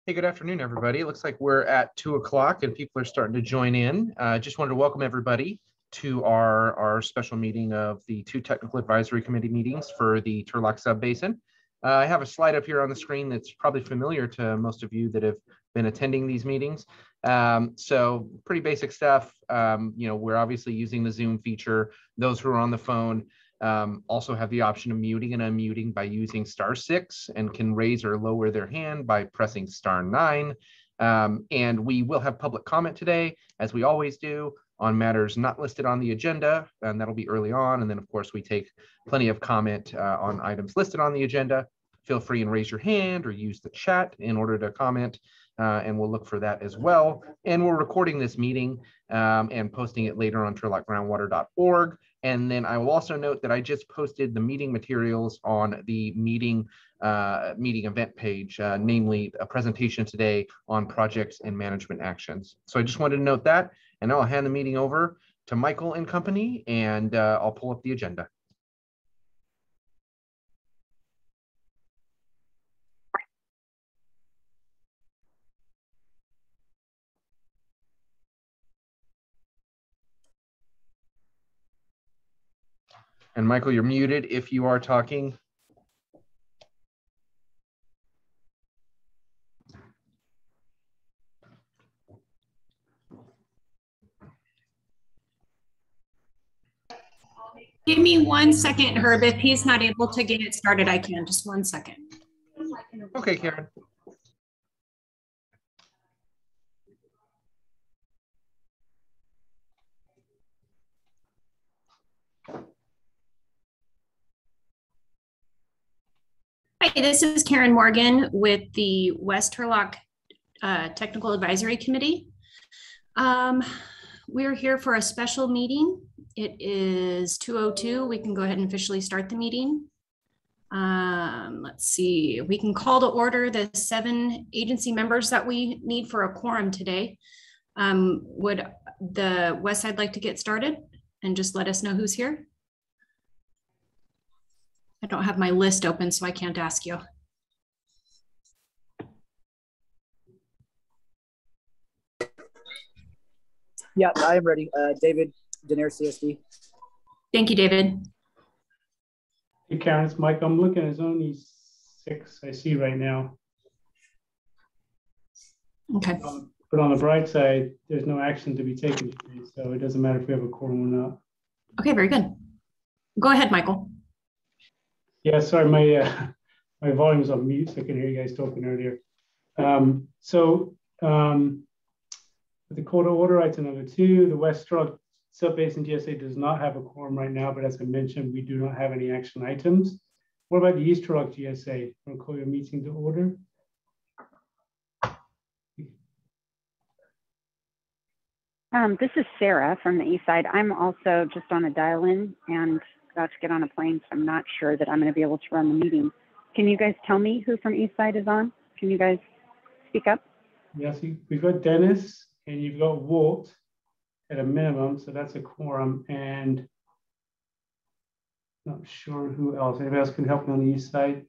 Hey, good afternoon, everybody. It looks like we're at 2 o'clock and people are starting to join in. Just wanted to welcome everybody to our special meeting of the two technical advisory committee meetings for the Turlock Subbasin. I have a slide up here on the screen that's probably familiar to most of you that have been attending these meetings. So pretty basic stuff. We're obviously using the Zoom feature. Those who are on the phone also have the option of muting and unmuting by using *6 and can raise or lower their hand by pressing *9. And we will have public comment today, as we always do, on matters not listed on the agenda, and that'll be early on. And then, of course, we take plenty of comment on items listed on the agenda. Feel free and raise your hand or use the chat in order to comment, and we'll look for that as well. And we're recording this meeting and posting it later on turlockgroundwater.org. And then I will also note that I just posted the meeting materials on the meeting event page, namely a presentation today on projects and management actions. So I just wanted to note that, and now I'll hand the meeting over to Michael and company, and I'll pull up the agenda. And Michael, you're muted if you are talking. Give me 1 second, Herb. If he's not able to get it started, I can. Just 1 second. Okay, Karen. Hi, this is Karen Morgan with the West Turlock Technical Advisory Committee. We're here for a special meeting. It is 2:02. We can go ahead and officially start the meeting. Let's see, we can call to order the 7 agency members that we need for a quorum today. Would the West Side like to get started and just let us know who's here? I don't have my list open, so I can't ask you. Yeah, I am ready. David Denier, CSD. Thank you, David. Hey, Karen, it's Mike. I'm looking, there's only 6 I see right now. Okay. But on the bright side, there's no action to be taken today, so it doesn't matter if we have a quorum or not. Okay, very good. Go ahead, Michael. Yeah, sorry, my volume's on mute, so I can hear you guys talking earlier. With the call to order, item number 2, the West Turlock Subbasin GSA does not have a quorum right now, but as I mentioned, we do not have any action items. What about the East Turlock GSA? I'll call your meeting to order. This is Sarah from the East Side. I'm also just on a dial-in and about to get on a plane, so I'm not sure that I'm going to be able to run the meeting. Can you guys tell me who from East Side is on? Can you guys speak up? Yes, we've got Dennis and you've got Walt at a minimum, so that's a quorum, and not sure who else. Anybody else can help me on the East Side?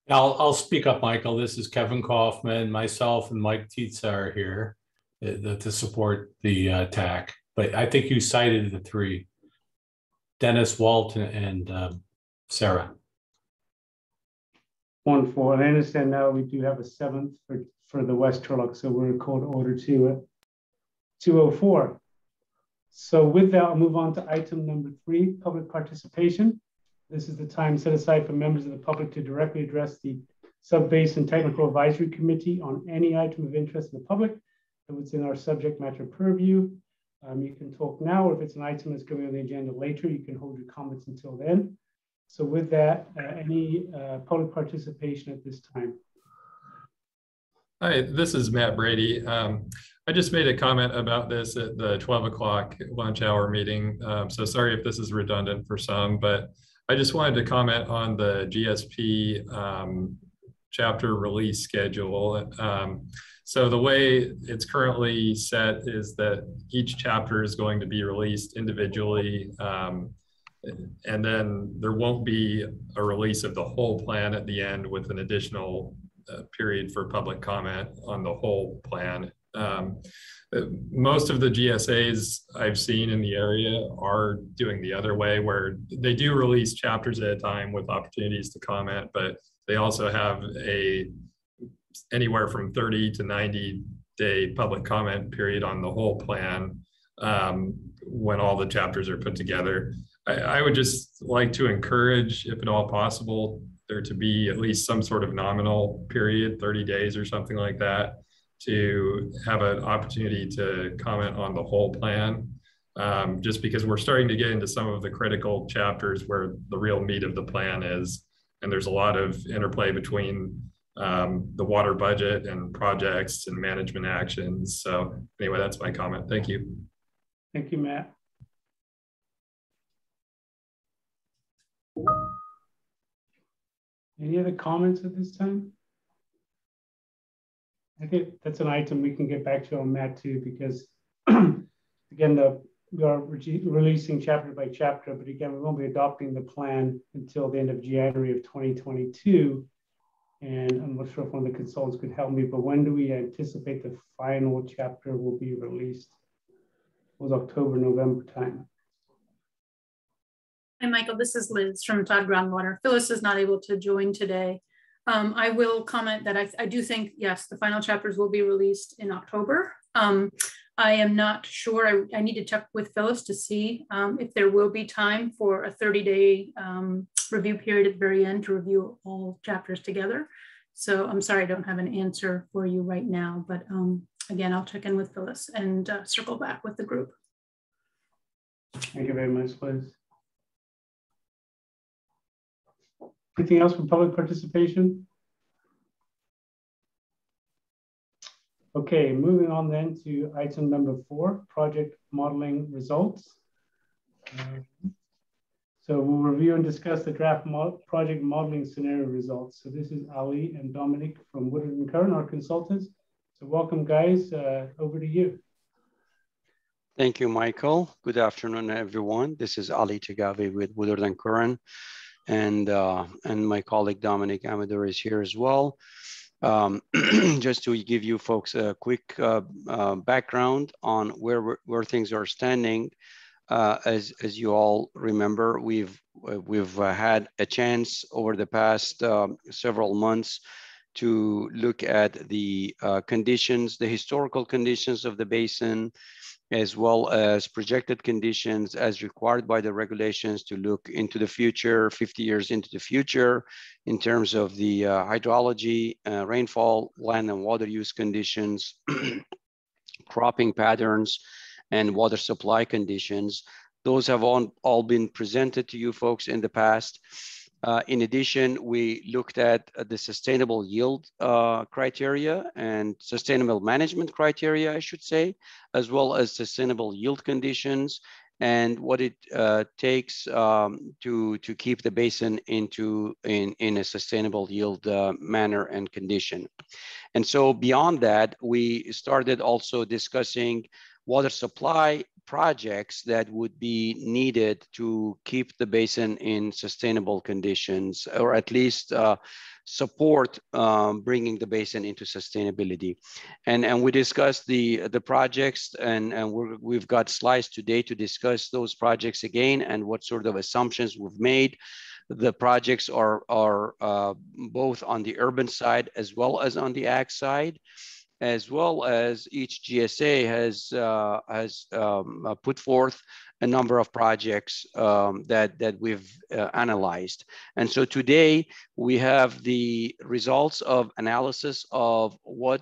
I'll speak up, Michael. This is Kevin Kaufman. Myself and Mike Tietza are here to support the TAC, but I think you cited the 3. Dennis, Walt, and Sarah. Wonderful. And I understand now we do have a 7th for the West Turlock, so we're called to order 2 at 2:04. So with that, I'll move on to item number 3, public participation. This is the time set aside for members of the public to directly address the Subbasin Technical Advisory Committee on any item of interest in the public that was in our subject matter purview. You can talk now, or if it's an item that's going on the agenda later, you can hold your comments until then. So with that, any public participation at this time? Hi, this is Matt Brady. I just made a comment about this at the 12 o'clock lunch hour meeting. So sorry if this is redundant for some, but I just wanted to comment on the GSP chapter release schedule. So the way it's currently set is that each chapter is going to be released individually, and then there won't be a release of the whole plan at the end with an additional period for public comment on the whole plan. Most of the GSAs I've seen in the area are doing the other way, where they do release chapters at a time with opportunities to comment, but they also have anywhere from 30 to 90-day public comment period on the whole plan when all the chapters are put together. I would just like to encourage, if at all possible, there to be at least some sort of nominal period, 30 days or something like that, to have an opportunity to comment on the whole plan. Just because we're starting to get into some of the critical chapters where the real meat of the plan is, and there's a lot of interplay between the water budget and projects and management actions. So anyway, that's my comment. Thank you. Thank you, Matt. Any other comments at this time? I think that's an item we can get back to on Matt too, because again, we are releasing chapter by chapter, but again, we won't be adopting the plan until the end of January of 2022. And I'm not sure if one of the consultants could help me, but when do we anticipate the final chapter will be released? It was October, November time. Hi, Michael, this is Liz from Todd Groundwater. Phyllis is not able to join today. I will comment that I do think, yes, the final chapters will be released in October. I am not sure. I need to check with Phyllis to see if there will be time for a 30-day review period at the very end to review all chapters together. So I'm sorry, I don't have an answer for you right now, but again, I'll check in with Phyllis and circle back with the group. Thank you very much, Liz. Anything else for public participation? Okay, moving on then to item number 4, project modeling results. So we'll review and discuss the draft project modeling scenario results. So this is Ali and Dominic from Woodard and Curran, our consultants. So welcome, guys. Over to you. Thank you, Michael. Good afternoon, everyone. This is Ali Tagavi with Woodard and Curran, and my colleague Dominic Amador is here as well. Just to give you folks a quick background on where things are standing. As you all remember, we've had a chance over the past several months to look at the conditions, the historical conditions of the basin, as well as projected conditions as required by the regulations to look into the future, 50 years into the future, in terms of the hydrology, rainfall, land and water use conditions, cropping patterns, and water supply conditions. Those have all been presented to you folks in the past. In addition, we looked at the sustainable yield criteria and sustainable management criteria, I should say, as well as sustainable yield conditions and what it takes to keep the basin in a sustainable yield manner and condition. And so beyond that, we started also discussing water supply projects that would be needed to keep the basin in sustainable conditions, or at least support bringing the basin into sustainability. And we discussed the projects, and we've got slides today to discuss those projects again and what sort of assumptions we've made. The projects are both on the urban side as well as on the ag side, as well as each GSA has put forth a number of projects that we've analyzed. And so today we have the results of analysis of what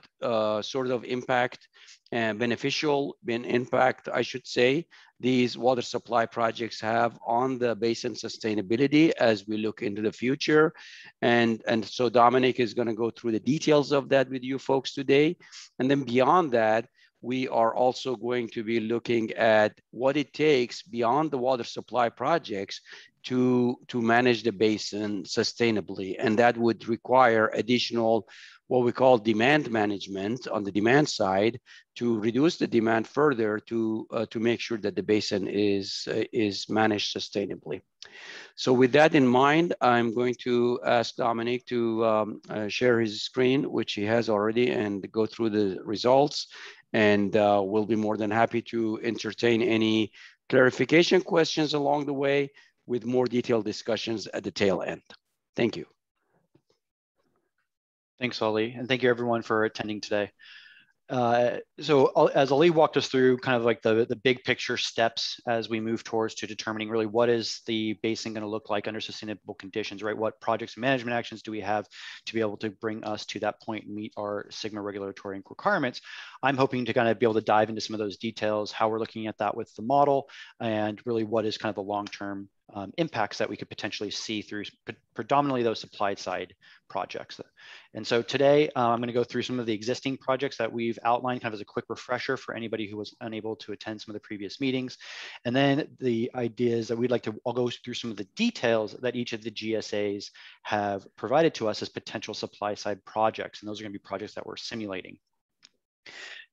sort of impact and beneficial impact, I should say, these water supply projects have on the basin sustainability as we look into the future. And so Dominic is going to go through the details of that with you folks today. And then beyond that, we are also going to be looking at what it takes beyond the water supply projects to manage the basin sustainably. And that would require additional, what we call demand management on the demand side, to reduce the demand further to make sure that the basin is managed sustainably. So with that in mind, I'm going to ask Dominic to share his screen, which he has already, and go through the results. And we'll be more than happy to entertain any clarification questions along the way, with more detailed discussions at the tail end. Thank you. Thanks, Ali, and thank you everyone for attending today. So as Ali walked us through kind of like the big picture steps as we move towards to determining really what is the basin going to look like under sustainable conditions, right? What projects and management actions do we have to be able to bring us to that point and meet our SGMA regulatory requirements? I'm hoping to kind of be able to dive into some of those details, how we're looking at that with the model, and really what is kind of the long-term impacts that we could potentially see through predominantly those supply side projects. And so today I'm going to go through some of the existing projects that we've outlined kind of as a quick refresher for anybody who was unable to attend some of the previous meetings. And then the idea is that I'll go through some of the details that each of the GSAs have provided to us as potential supply side projects. And those are going to be projects that we're simulating.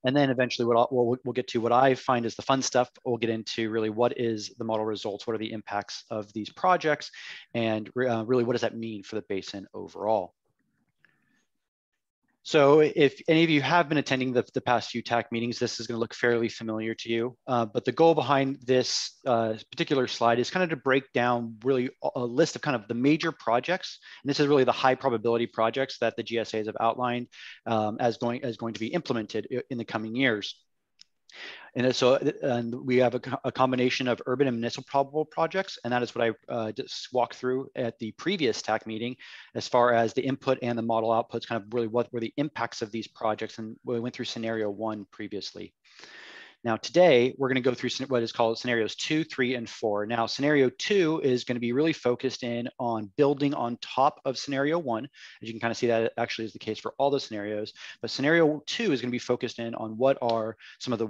And then eventually we'll get to what I find is the fun stuff. We'll get into really what is the model results, what are the impacts of these projects, and really what does that mean for the basin overall. So if any of you have been attending the past few TAC meetings, this is going to look fairly familiar to you. But the goal behind this particular slide is kind of to break down really a list of kind of the major projects. And this is really the high probability projects that the GSAs have outlined as going to be implemented in the coming years. And so we have a combination of urban and municipal probable projects, and that is what I just walked through at the previous TAC meeting, as far as the input and the model outputs, kind of really what were the impacts of these projects, and we went through scenario 1 previously. Now today, we're going to go through what is called scenarios 2, 3, and 4. Now scenario 2 is going to be really focused in on building on top of scenario 1. As you can kind of see, that actually is the case for all the scenarios. But scenario 2 is going to be focused in on what are some of the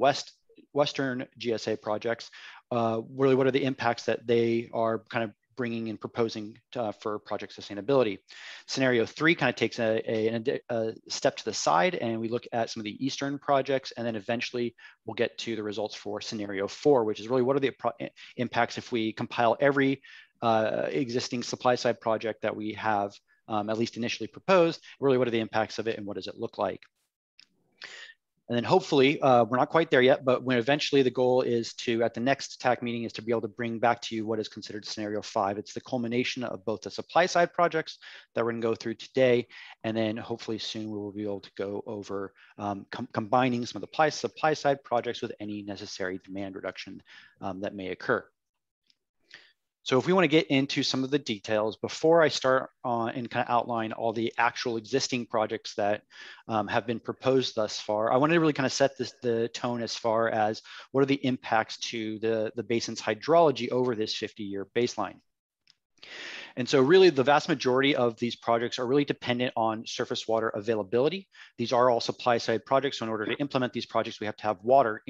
Western GSA projects, really what are the impacts that they are kind of bringing and proposing for project sustainability. Scenario 3 kind of takes a step to the side, and we look at some of the Eastern projects, and then eventually we'll get to the results for scenario 4, which is really what are the impacts if we compile every existing supply side project that we have at least initially proposed, really what are the impacts of it and what does it look like. And then hopefully, we're not quite there yet, but when eventually the goal is to, at the next TAC meeting, is to be able to bring back to you what is considered scenario 5. It's the culmination of both the supply side projects that we're gonna go through today, and then hopefully soon we will be able to go over combining some of the supply side projects with any necessary demand reduction that may occur. So if we want to get into some of the details, before I start and kind of outline all the actual existing projects that have been proposed thus far, I want to really kind of set the tone as far as what are the impacts to the basin's hydrology over this 50-year baseline. And so really the vast majority of these projects are really dependent on surface water availability. These are all supply side projects. So in order to implement these projects, we have to have water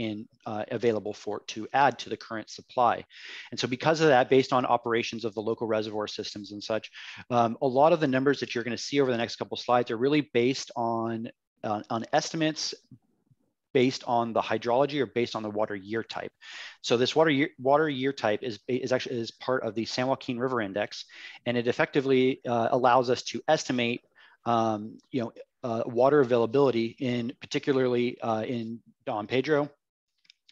available to add to the current supply. And so because of that, based on operations of the local reservoir systems and such, a lot of the numbers that you're going to see over the next couple of slides are really based on estimates based on the hydrology or based on the water year type. So this water year type is actually part of the San Joaquin River Index, and it effectively allows us to estimate water availability in particularly in Don Pedro,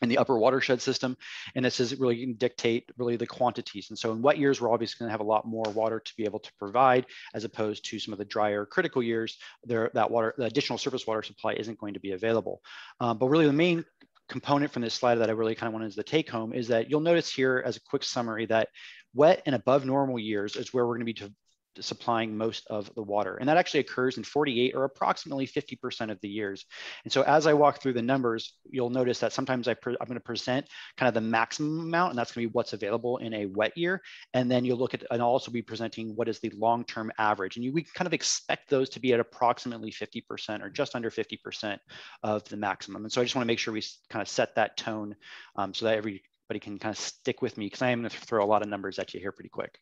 in the upper watershed system. And this is really going to dictate really the quantities. And so in wet years, we're obviously going to have a lot more water to be able to provide, as opposed to some of the drier critical years, the additional surface water supply isn't going to be available. But really the main component from this slide that I really kind of wanted as the take home is that you'll notice here as a quick summary that wet and above normal years is where we're going to be supplying most of the water. And that actually occurs in 48 or approximately 50% of the years. And so as I walk through the numbers, you'll notice that sometimes I'm going to present kind of the maximum amount, and that's going to be what's available in a wet year. And then you'll look at, and I'll also be presenting what is the long-term average. And we kind of expect those to be at approximately 50% or just under 50% of the maximum. And so I just want to make sure we kind of set that tone so that everybody can kind of stick with me, because I am going to throw a lot of numbers at you here pretty quick.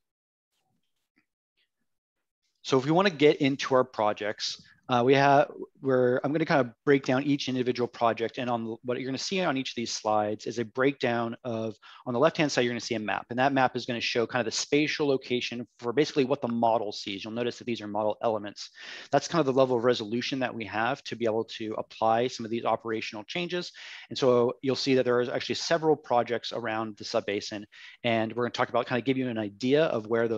So if we want to get into our projects, I'm going to kind of break down each individual project, and what you're going to see on each of these slides is a breakdown of, on the left-hand side, you're going to see a map, and that map is going to show kind of the spatial location for basically what the model sees. You'll notice that these are model elements. That's kind of the level of resolution that we have to be able to apply some of these operational changes. And so you'll see that there is actually several projects around the subbasin, and we're going to talk about, kind of give you an idea of where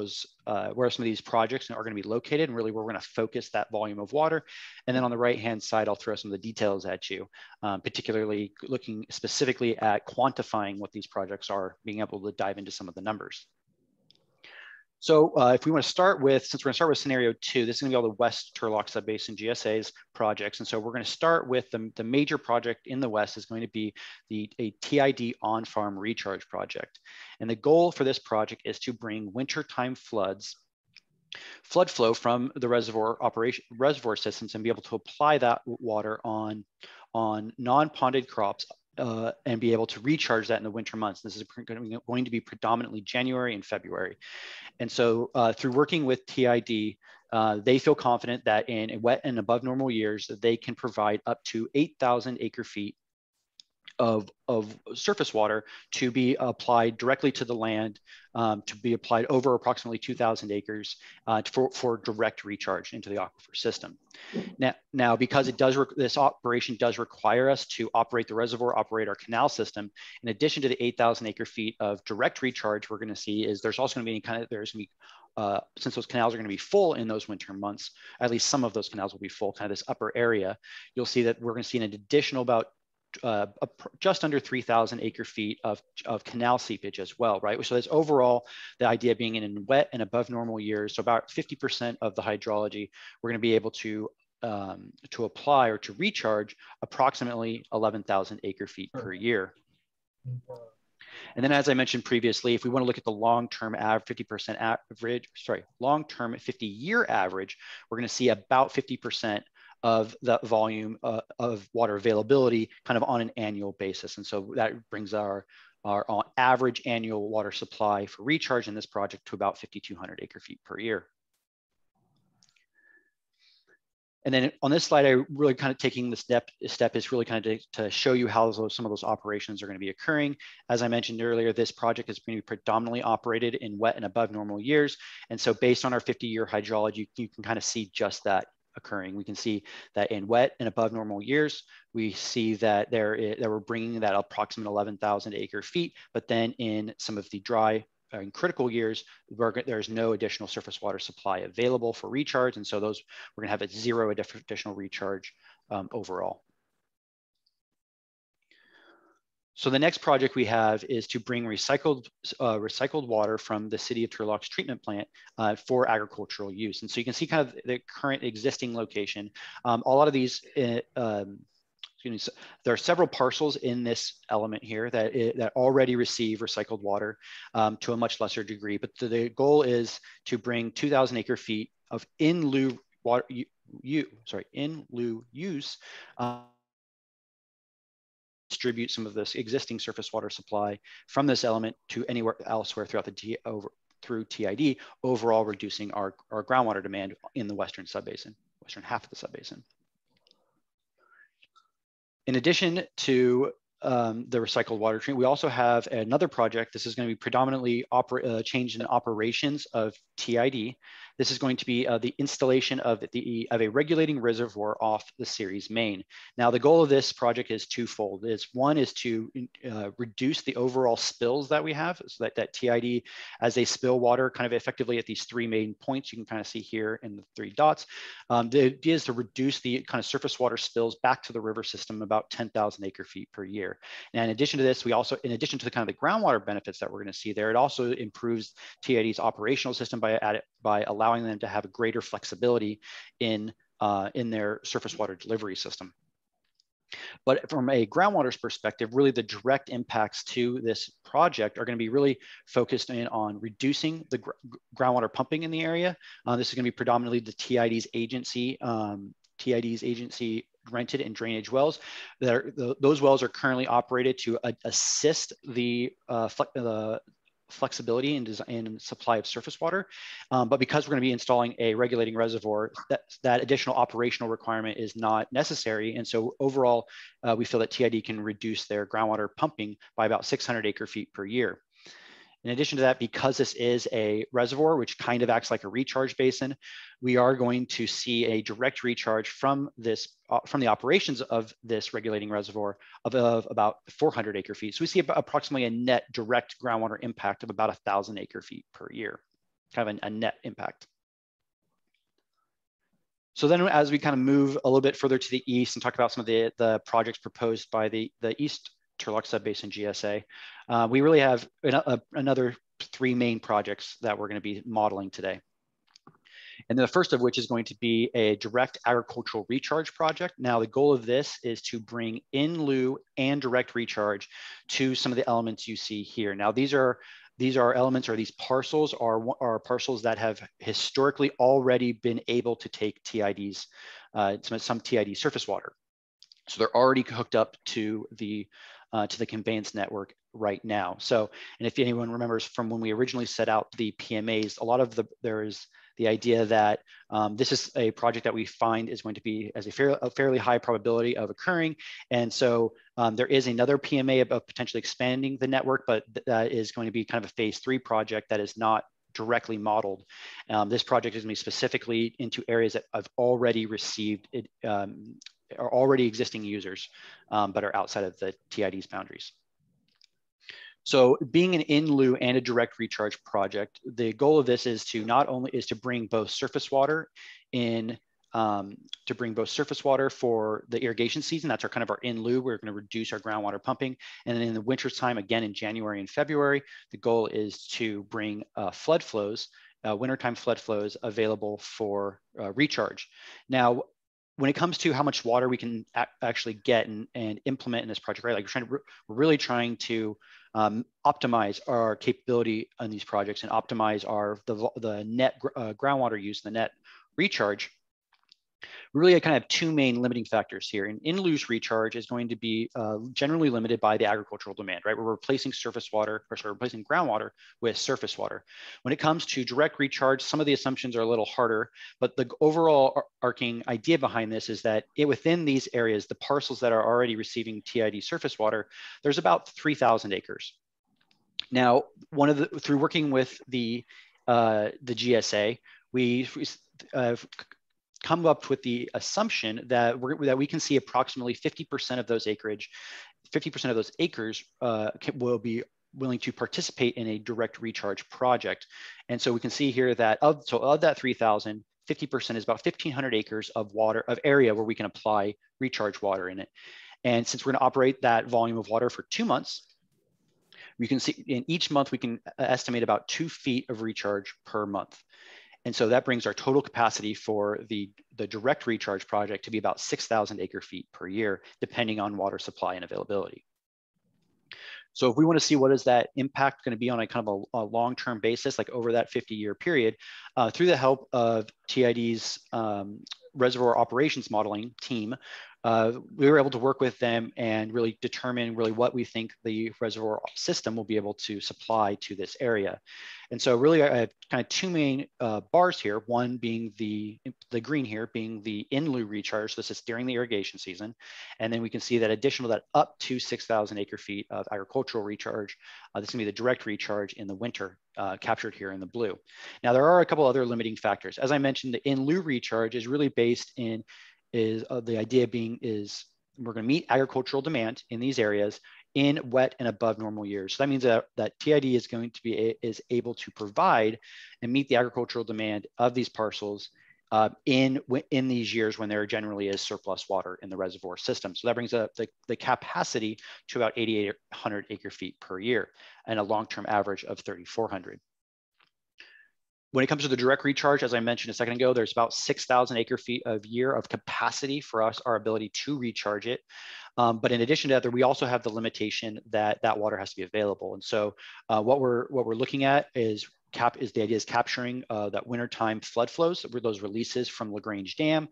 where some of these projects are going to be located, and really where we're going to focus that volume of water. And then on the right-hand side, I'll throw some of the details at you, particularly looking specifically at quantifying what these projects are, being able to dive into some of the numbers. So if we want to start with, since we're going to start with scenario 2, this is going to be all the West Turlock Subbasin GSA's projects. And so we're going to start with the major project in the West is going to be a TID on-farm recharge project. And the goal for this project is to bring wintertime flood flow from the reservoir systems and be able to apply that water on non-ponded crops and be able to recharge that in the winter months. This is going to be predominantly January and February. And so through working with TID, they feel confident that in wet and above normal years, that they can provide up to 8,000 acre feet of surface water to be applied directly to the land, to be applied over approximately 2,000 acres for direct recharge into the aquifer system. Now because this operation does require us to operate the reservoir, operate our canal system, in addition to the 8,000 acre feet of direct recharge, we're going to see is there's also going to be since those canals are going to be full in those winter months, at least some of those canals will be full, kind of this upper area, you'll see that we're going to see an additional about just under 3,000 acre feet of canal seepage as well, right? So that's overall the idea being in wet and above normal years. So about 50% of the hydrology, we're going to be able to apply or to recharge approximately 11,000 acre feet per year. And then, as I mentioned previously, if we want to look at the long-term average, 50% average, long-term 50-year average, we're going to see about 50% of that volume of water availability kind of on an annual basis. And so that brings our average annual water supply for recharge in this project to about 5,200 acre feet per year. And then on this slide, I really kind of taking the step is really kind of to show you how some of those operations are going to be occurring. As I mentioned earlier, this project is going to be predominantly operated in wet and above normal years. And so based on our 50-year hydrology, you can kind of see just that occurring. We can see that in wet and above normal years, we see that we're bringing that approximate 11,000 acre feet, but then in some of the dry in critical years, there's no additional surface water supply available for recharge. And so we're going to have a zero additional recharge overall. So the next project we have is to bring recycled water from the city of Turlock's treatment plant for agricultural use. And so you can see kind of the current existing location. A lot of these, there are several parcels in this element here that already receive recycled water to a much lesser degree. But the goal is to bring 2,000 acre feet of in lieu use. Distribute some of this existing surface water supply from this element to anywhere elsewhere throughout through TID, overall reducing our groundwater demand in the western half of the subbasin. In addition to the recycled water treatment, we also have another project. This is going to be predominantly change in operations of TID. This is going to be the installation of a regulating reservoir off the series main. Now, the goal of this project is twofold. One is to reduce the overall spills that we have, so that TID, as they spill water kind of effectively at these three main points, you can kind of see here in the 3 dots. The idea is to reduce the kind of surface water spills back to the river system about 10,000 acre feet per year. And in addition to this, we also, in addition to the kind of the groundwater benefits that we're going to see there, it also improves TID's operational system by by allowing them to have a greater flexibility in their surface water delivery system. But from a groundwater's perspective, really the direct impacts to this project are going to be really focused in on reducing the groundwater pumping in the area. This is going to be predominantly the TID's agency rented and drainage wells. Those wells are currently operated to assist the flexibility and supply of surface water. But because we're going to be installing a regulating reservoir, that additional operational requirement is not necessary. And so overall, we feel that TID can reduce their groundwater pumping by about 600 acre-feet per year. In addition to that, because this is a reservoir, which kind of acts like a recharge basin, we are going to see a direct recharge from the operations of this regulating reservoir of about 400 acre-feet. So we see approximately a net direct groundwater impact of about 1,000 acre-feet per year, kind of a net impact. So then as we kind of move a little bit further to the east and talk about some of the projects proposed by the East Turlock Subbasin GSA, we really have another 3 main projects that we're going to be modeling today. And the first of which is going to be a direct agricultural recharge project. Now, the goal of this is to bring in lieu and direct recharge to some of the elements you see here. Now, these are elements, or these parcels are parcels that have historically already been able to take TIDs, some TID surface water. So they're already hooked up to the conveyance network right now. So, and if anyone remembers from when we originally set out the PMAs, a lot of there is the idea that this is a project that we find is going to be as a fairly high probability of occurring. And so there is another PMA about potentially expanding the network, but that is going to be kind of a phase 3 project that is not directly modeled. This project is going to be specifically into areas that have already received it, are already existing users, but are outside of the TID's boundaries. So being an in lieu and a direct recharge project, the goal of this is to to bring both surface water for the irrigation season. That's our kind of our in lieu. We're going to reduce our groundwater pumping. And then in the winter time, again, in January and February, the goal is to bring flood flows, wintertime flood flows available for recharge. Now, when it comes to how much water we can actually get and implement in this project, right? Like we're really trying to optimize our capability on these projects and optimize the net groundwater use, the net recharge. We really kind of have 2 main limiting factors here. And in-lieu recharge is going to be generally limited by the agricultural demand, right? We're replacing replacing groundwater with surface water. When it comes to direct recharge, some of the assumptions are a little harder, but the overall arcing idea behind this is that within these areas, the parcels that are already receiving TID surface water, there's about 3,000 acres. Now, through working with the GSA, we come up with the assumption that we can see approximately 50% of those acres will be willing to participate in a direct recharge project. And so we can see here that of that 3,000, 50% is about 1,500 acres of area where we can apply recharge water in it. And since we're going to operate that volume of water for 2 months, we can see in each month we can estimate about 2 feet of recharge per month. And so that brings our total capacity for the direct recharge project to be about 6,000 acre-feet per year, depending on water supply and availability. So if we want to see what is that impact going to be on a kind of a long-term basis, like over that 50-year period, through the help of TID's reservoir operations modeling team, we were able to work with them and really determine what we think the reservoir system will be able to supply to this area. And so really I have kind of 2 main bars here, one being the green here being the in lieu recharge. This is during the irrigation season. And then we can see that additional up to 6,000 acre-feet of agricultural recharge. This is gonna be the direct recharge in the winter, captured here in the blue. Now there are a couple other limiting factors. As I mentioned, the in lieu recharge is really based in the idea being we're going to meet agricultural demand in these areas in wet and above normal years. So that means that TID is going to is able to provide and meet the agricultural demand of these parcels in these years when there generally is surplus water in the reservoir system. So that brings up the capacity to about 8,800 acre-feet per year and a long-term average of 3,400. When it comes to the direct recharge, as I mentioned a second ago, there's about 6,000 acre-feet of year of capacity for us, our ability to recharge it. But in addition to that, we also have the limitation that that water has to be available. And so what we're looking at is the idea is capturing that wintertime flood flows, those releases from LaGrange Dam.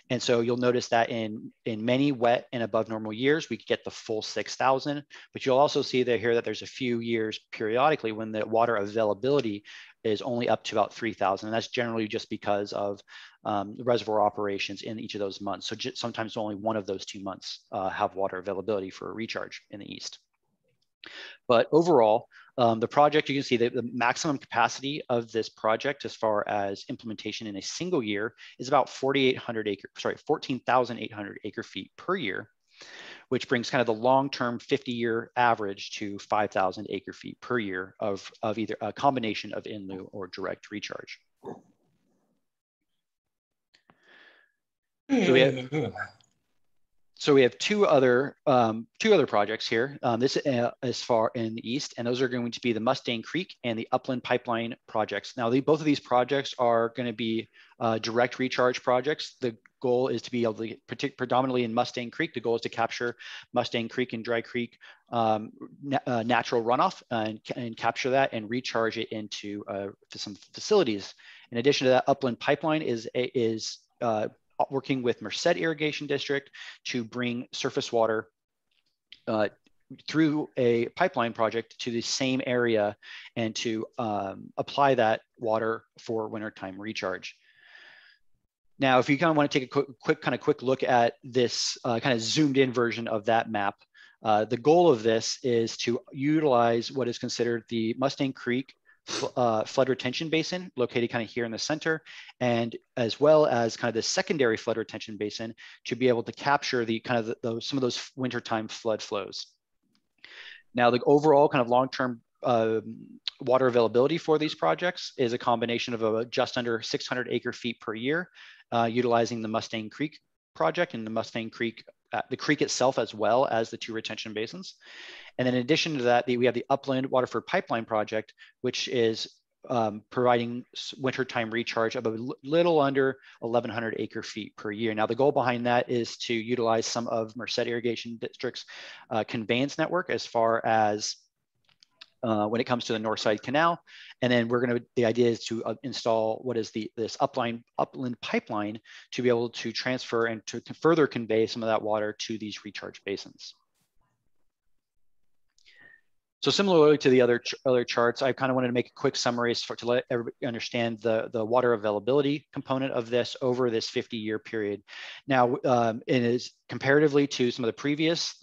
And so you'll notice that in many wet and above normal years, we get the full 6,000, but you'll also see that here that there's a few years periodically when the water availability is only up to about 3,000. And that's generally just because of the reservoir operations in each of those months. So sometimes only one of those 2 months have water availability for a recharge in the east. But overall, the project, you can see that the maximum capacity of this project as far as implementation in a single year is about 14,800 acre feet per year, which brings kind of the long-term 50-year average to 5,000 acre feet per year of either a combination of in lieu or direct recharge. So we have two other projects here. This is far in the east, and those are going to be the Mustang Creek and the Upland pipeline projects. Now, both of these projects are going to be direct recharge projects. The goal is to be able to get predominantly in Mustang Creek. The goal is to capture Mustang Creek and Dry Creek natural runoff and capture that and recharge it into some facilities. In addition to that, Upland pipeline is working with Merced Irrigation District to bring surface water through a pipeline project to the same area and to apply that water for wintertime recharge. Now, if you kind of want to take a quick look at this kind of zoomed in version of that map, the goal of this is to utilize what is considered the Mustang Creek flood retention basin located kind of here in the center, and as well as kind of the secondary flood retention basin to be able to capture the kind of some of those wintertime flood flows. Now, the overall kind of long-term water availability for these projects is a combination of just under 600 acre feet per year, utilizing the Mustang Creek project and the Mustang Creek, the creek itself, as well as the two retention basins. And then in addition to that, we have the Upland Waterford Pipeline project, which is providing wintertime recharge of a little under 1,100 acre feet per year. Now, the goal behind that is to utilize some of Merced Irrigation District's conveyance network as far as when it comes to the Northside Canal. And then the idea is to install what is this Upland pipeline to be able to transfer and to further convey some of that water to these recharge basins. So similarly to the other charts, I kind of wanted to make a quick summary to let everybody understand the water availability component of this over this 50-year period. Now, it is comparatively to some of the previous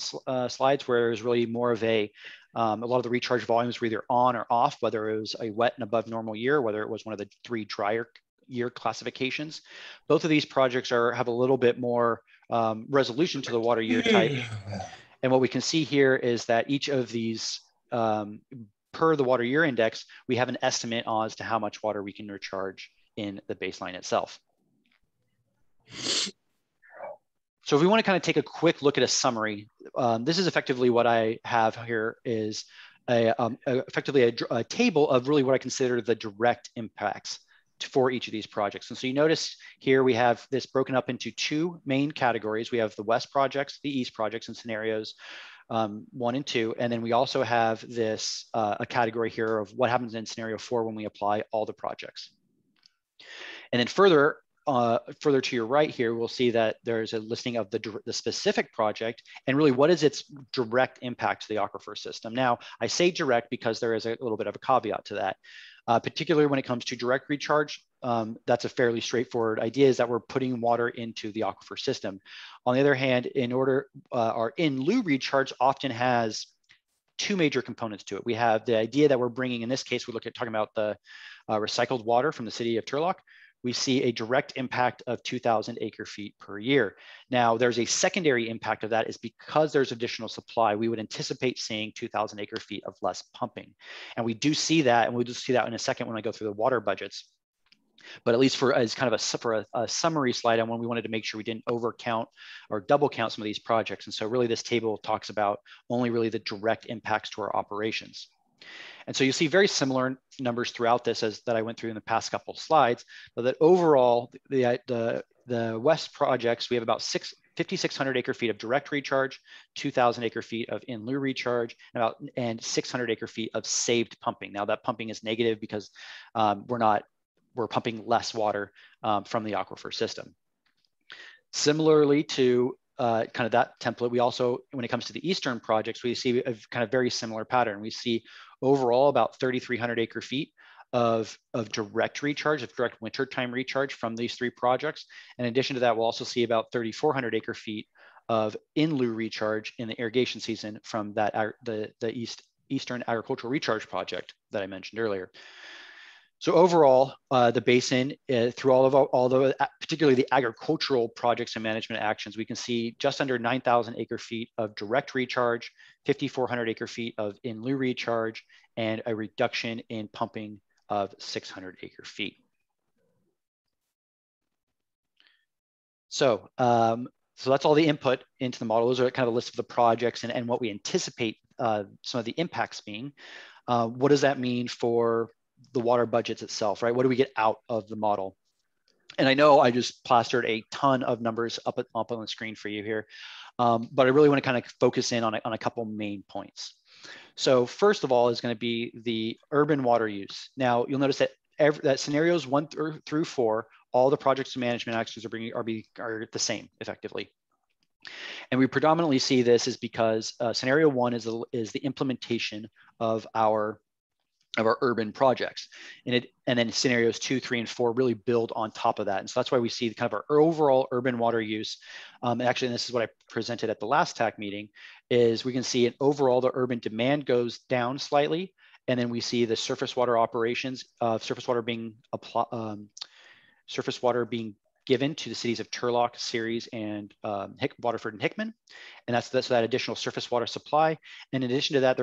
slides where there's really more of a lot of the recharge volumes were either on or off, whether it was a wet and above normal year, whether it was one of the 3 drier year classifications. Both of these projects have a little bit more resolution to the water year type. And what we can see here is that each of these, per the water year index, we have an estimate as to how much water we can recharge in the baseline itself. So if we want to kind of take a quick look at a summary, this is effectively what I have here is effectively a table of really what I consider the direct impacts for each of these projects. And so you notice here we have this broken up into 2 main categories. We have the West projects, the East projects, and scenarios 1 and 2. And then we also have this a category here of what happens in scenario 4 when we apply all the projects. And then further to your right here, we'll see that there's a listing of the specific project and really what is its direct impact to the aquifer system. Now, I say direct because there is a little bit of a caveat to that. Particularly when it comes to direct recharge, that's a fairly straightforward idea, is that we're putting water into the aquifer system. On the other hand, our in lieu recharge often has 2 major components to it. We have the idea that we're bringing, in this case, we look at talking about the recycled water from the city of Turlock. We see a direct impact of 2,000 acre feet per year. Now, there's a secondary impact of that is because there's additional supply, we would anticipate seeing 2,000 acre feet of less pumping. And we do see that, and we'll just see that in a second when I go through the water budgets. But at least as kind of a summary slide on when we wanted to make sure we didn't overcount or double count some of these projects. And so really this table talks about only really the direct impacts to our operations. And so you see very similar numbers throughout this as that I went through in the past couple of slides, but that overall, the west projects, we have about 5,600 acre feet of direct recharge, 2,000 acre feet of in lieu recharge, and 600 acre feet of saved pumping. Now that pumping is negative because we're pumping less water from the aquifer system. Similarly to kind of that template, we also, when it comes to the eastern projects, we see a kind of very similar pattern. We see overall about 3,300 acre feet of direct recharge, of direct wintertime recharge from these three projects. In addition to that, we'll also see about 3,400 acre feet of in lieu recharge in the irrigation season from that the Eastern Agricultural Recharge Project that I mentioned earlier. So overall, the basin, through all the particularly the agricultural projects and management actions, we can see just under 9,000 acre feet of direct recharge, 5,400 acre feet of in lieu recharge, and a reduction in pumping of 600 acre feet. So, so that's all the input into the model. Those are kind of a list of the projects and what we anticipate some of the impacts being. What does that mean for the water budgets itself, right? What do we get out of the model? And I know I just plastered a ton of numbers up on the screen for you here, but I really want to kind of focus in on a couple main points. So first of all is going to be the urban water use. Now you'll notice that that scenarios 1 through 4, all the projects and management actions are the same effectively. And we predominantly see this is because scenario 1 is the implementation of our urban projects, and then scenarios 2, 3, and 4 really build on top of that. And so that's why we see kind of our overall urban water use. Actually, and this is what I presented at the last TAC meeting, is we can see an overall the urban demand goes down slightly, and then we see the surface water operations of surface water being given to the cities of Turlock, Ceres, and Waterford and Hickman. And that's that additional surface water supply. And in addition to that,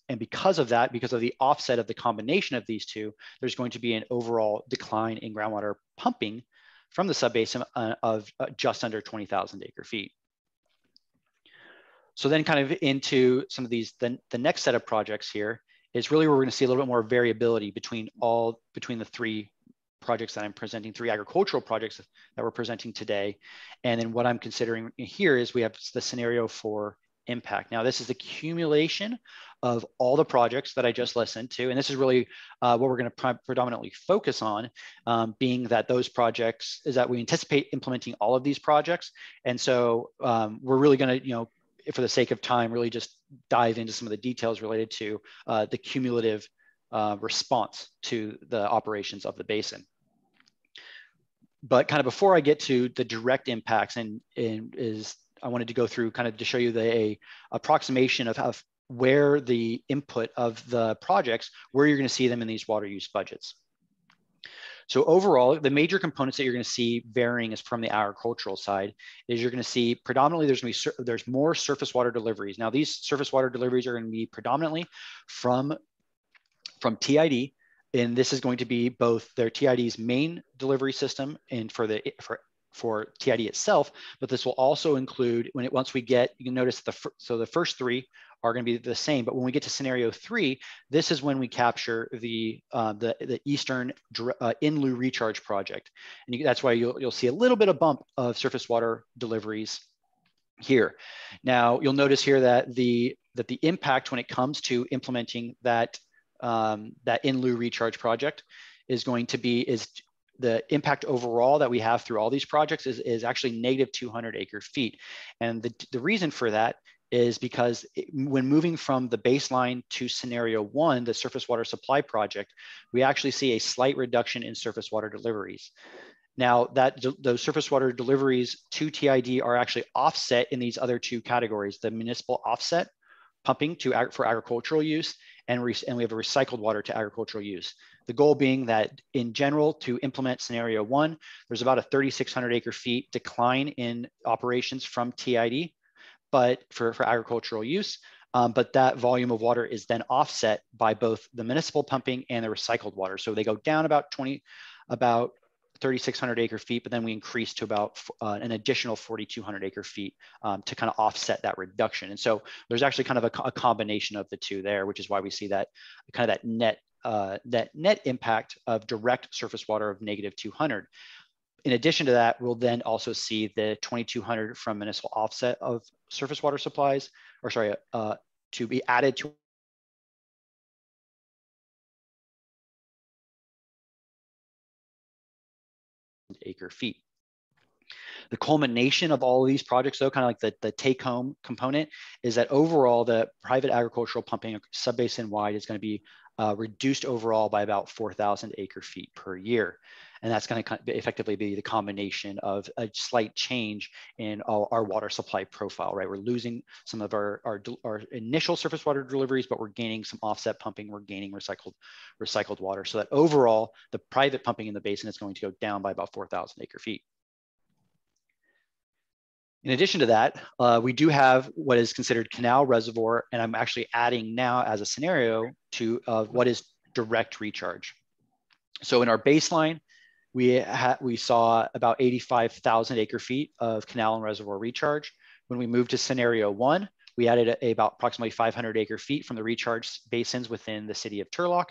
and because of that, because of the offset of the combination of these two, there's going to be an overall decline in groundwater pumping from the subbasin of just under 20,000 acre feet. So then kind of into some of these, the next set of projects here is really where we're going to see a little bit more variability between the three projects that I'm presenting, 3 agricultural projects that we're presenting today. And then what I'm considering here is we have the scenario for impact. Now, this is the accumulation of all the projects that I just listened to. And this is really what we're going to predominantly focus on, being that those projects is that we anticipate implementing all of these projects. And so we're really going to, for the sake of time, really just dive into some of the details related to the cumulative response to the operations of the basin. But kind of before I get to the direct impacts, I wanted to go through kind of to show you the approximation of where the input of the projects, where you're going to see them in these water use budgets. So overall, the major components that you're going to see varying is from the agricultural side, is you're going to see predominantly there's more surface water deliveries. Now these surface water deliveries are going to be predominantly from TID, and this is going to be both their TID's main delivery system and for TID itself, but this will also include once we get, you can notice the first 3 are going to be the same, but when we get to scenario 3, this is when we capture the Eastern in lieu recharge project, and that's why you'll see a little bit of bump of surface water deliveries here. Now you'll notice here that the impact when it comes to implementing that in lieu recharge project is going to be the impact overall that we have through all these projects is actually negative 200 acre feet. And the reason for that is because when moving from the baseline to scenario 1, the surface water supply project, we actually see a slight reduction in surface water deliveries. Now those surface water deliveries to TID are actually offset in these other 2 categories, the municipal offset pumping for agricultural use, and we have a recycled water to agricultural use. The goal being that in general, to implement scenario 1, there's about a 3,600 acre feet decline in operations from TID, but for agricultural use, but that volume of water is then offset by both the municipal pumping and the recycled water. So they go down about 3,600 acre feet, but then we increased to about an additional 4,200 acre feet to kind of offset that reduction. And so there's actually kind of a combination of the two there, which is why we see that kind of that net impact of direct surface water of -200. In addition to that, we'll then also see the 2,200 from municipal offset of surface water supplies, or sorry, to be added to acre feet. The culmination of all of these projects, though, kind of like the take-home component, is that overall the private agricultural pumping subbasin wide is going to be reduced overall by about 4,000 acre feet per year. And that's going to effectively be the combination of a slight change in our water supply profile, right? We're losing some of our initial surface water deliveries, but we're gaining some offset pumping, we're gaining recycled water. So that overall, the private pumping in the basin is going to go down by about 4,000 acre feet. In addition to that, we do have what is considered canal reservoir, and I'm actually adding now as a scenario to what is direct recharge. So in our baseline, we saw about 85,000 acre feet of canal and reservoir recharge. When we moved to scenario 1, we added approximately 500 acre feet from the recharge basins within the city of Turlock.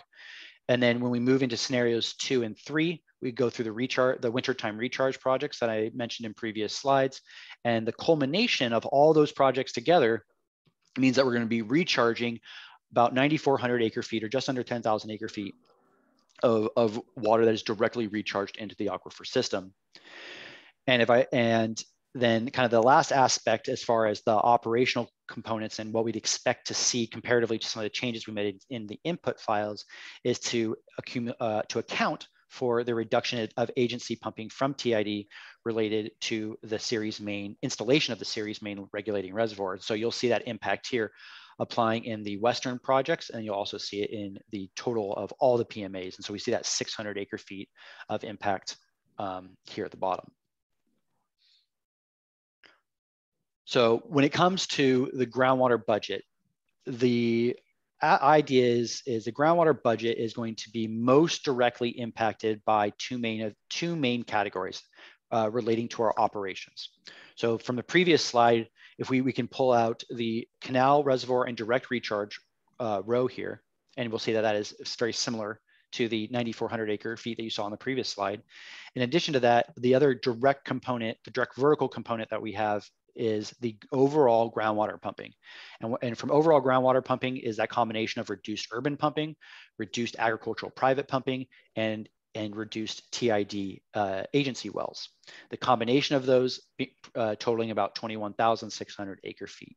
And then when we move into scenarios 2 and 3, we go through the wintertime recharge projects that I mentioned in previous slides. And the culmination of all those projects together means that we're going to be recharging about 9,400 acre feet, or just under 10,000 acre feet of water that is directly recharged into the aquifer system. And then kind of the last aspect as far as the operational components and what we'd expect to see comparatively to some of the changes we made in the input files is to account for the reduction of agency pumping from TID related to the series main installation of the series main regulating reservoir. So you'll see that impact here applying in the Western projects, and you'll also see it in the total of all the PMAs. And so we see that 600 acre feet of impact here at the bottom. So when it comes to the groundwater budget, the idea is the groundwater budget is going to be most directly impacted by two main categories relating to our operations. So from the previous slide, if we can pull out the canal, reservoir, and direct recharge row here, and we'll see that that is very similar to the 9,400 acre feet that you saw on the previous slide. In addition to that, the other direct component, the direct vertical component that we have is the overall groundwater pumping. And from overall groundwater pumping is that combination of reduced urban pumping, reduced agricultural private pumping, and reduced TID agency wells. The combination of those totaling about 21,600 acre feet.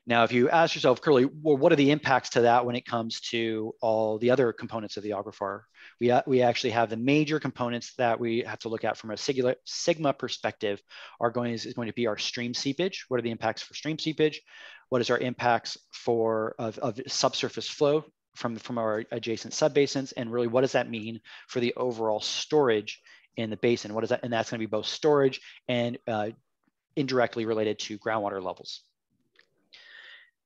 Now, if you ask yourself, Curly, well, what are the impacts to that when it comes to all the other components of the aquifer? We actually have the major components that we have to look at from a sigma perspective is going to be our stream seepage. What are the impacts for stream seepage? What is our impacts of subsurface flow from our adjacent subbasins? And really, what does that mean for the overall storage in the basin? What is that? And that's going to be both storage and indirectly related to groundwater levels.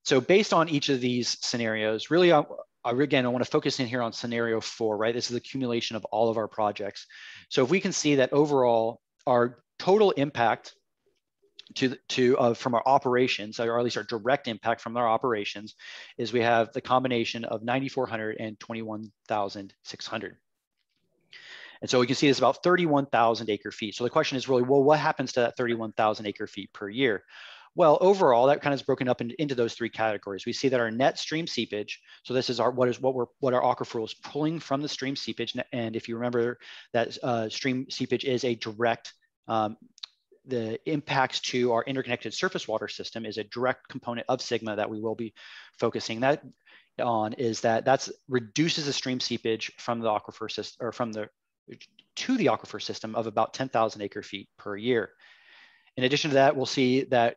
So based on each of these scenarios, really, again, I want to focus in here on scenario 4, right? This is the accumulation of all of our projects. So if we can see that overall, our total impact from our operations, or at least our direct impact from our operations, is we have the combination of 9,400 and 21,600. And so we can see it's about 31,000 acre feet. So the question is really, well, what happens to that 31,000 acre feet per year? Well, overall, that kind of is broken up into those three categories. We see that our net stream seepage, so this is what our aquifer is pulling from the stream seepage. And if you remember that stream seepage is a direct, the impacts to our interconnected surface water system is a direct component of sigma that we will be focusing that on, is that reduces the stream seepage from the aquifer system, or to the aquifer system of about 10,000 acre feet per year. In addition to that, we'll see that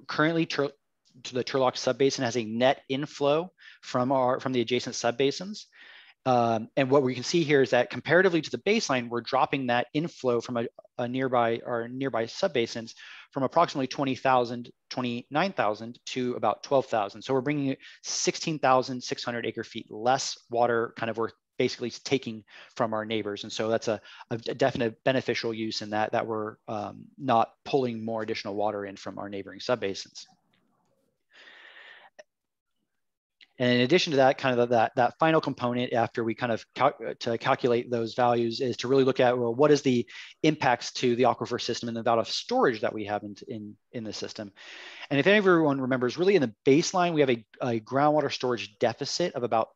currently the Turlock subbasin has a net inflow from the adjacent subbasins. And what we can see here is that comparatively to the baseline, we're dropping that inflow from nearby subbasins from approximately 20,000, 29,000 to about 12,000. So we're bringing 16,600 acre feet less water basically taking from our neighbors. And so that's a definite beneficial use in that we're not pulling more additional water in from our neighboring subbasins. And in addition to that, kind of that final component after we kind of calculate those values is to really look at, well, what is the impacts to the aquifer system and the amount of storage that we have in the system. And if everyone remembers, really in the baseline, we have a groundwater storage deficit of about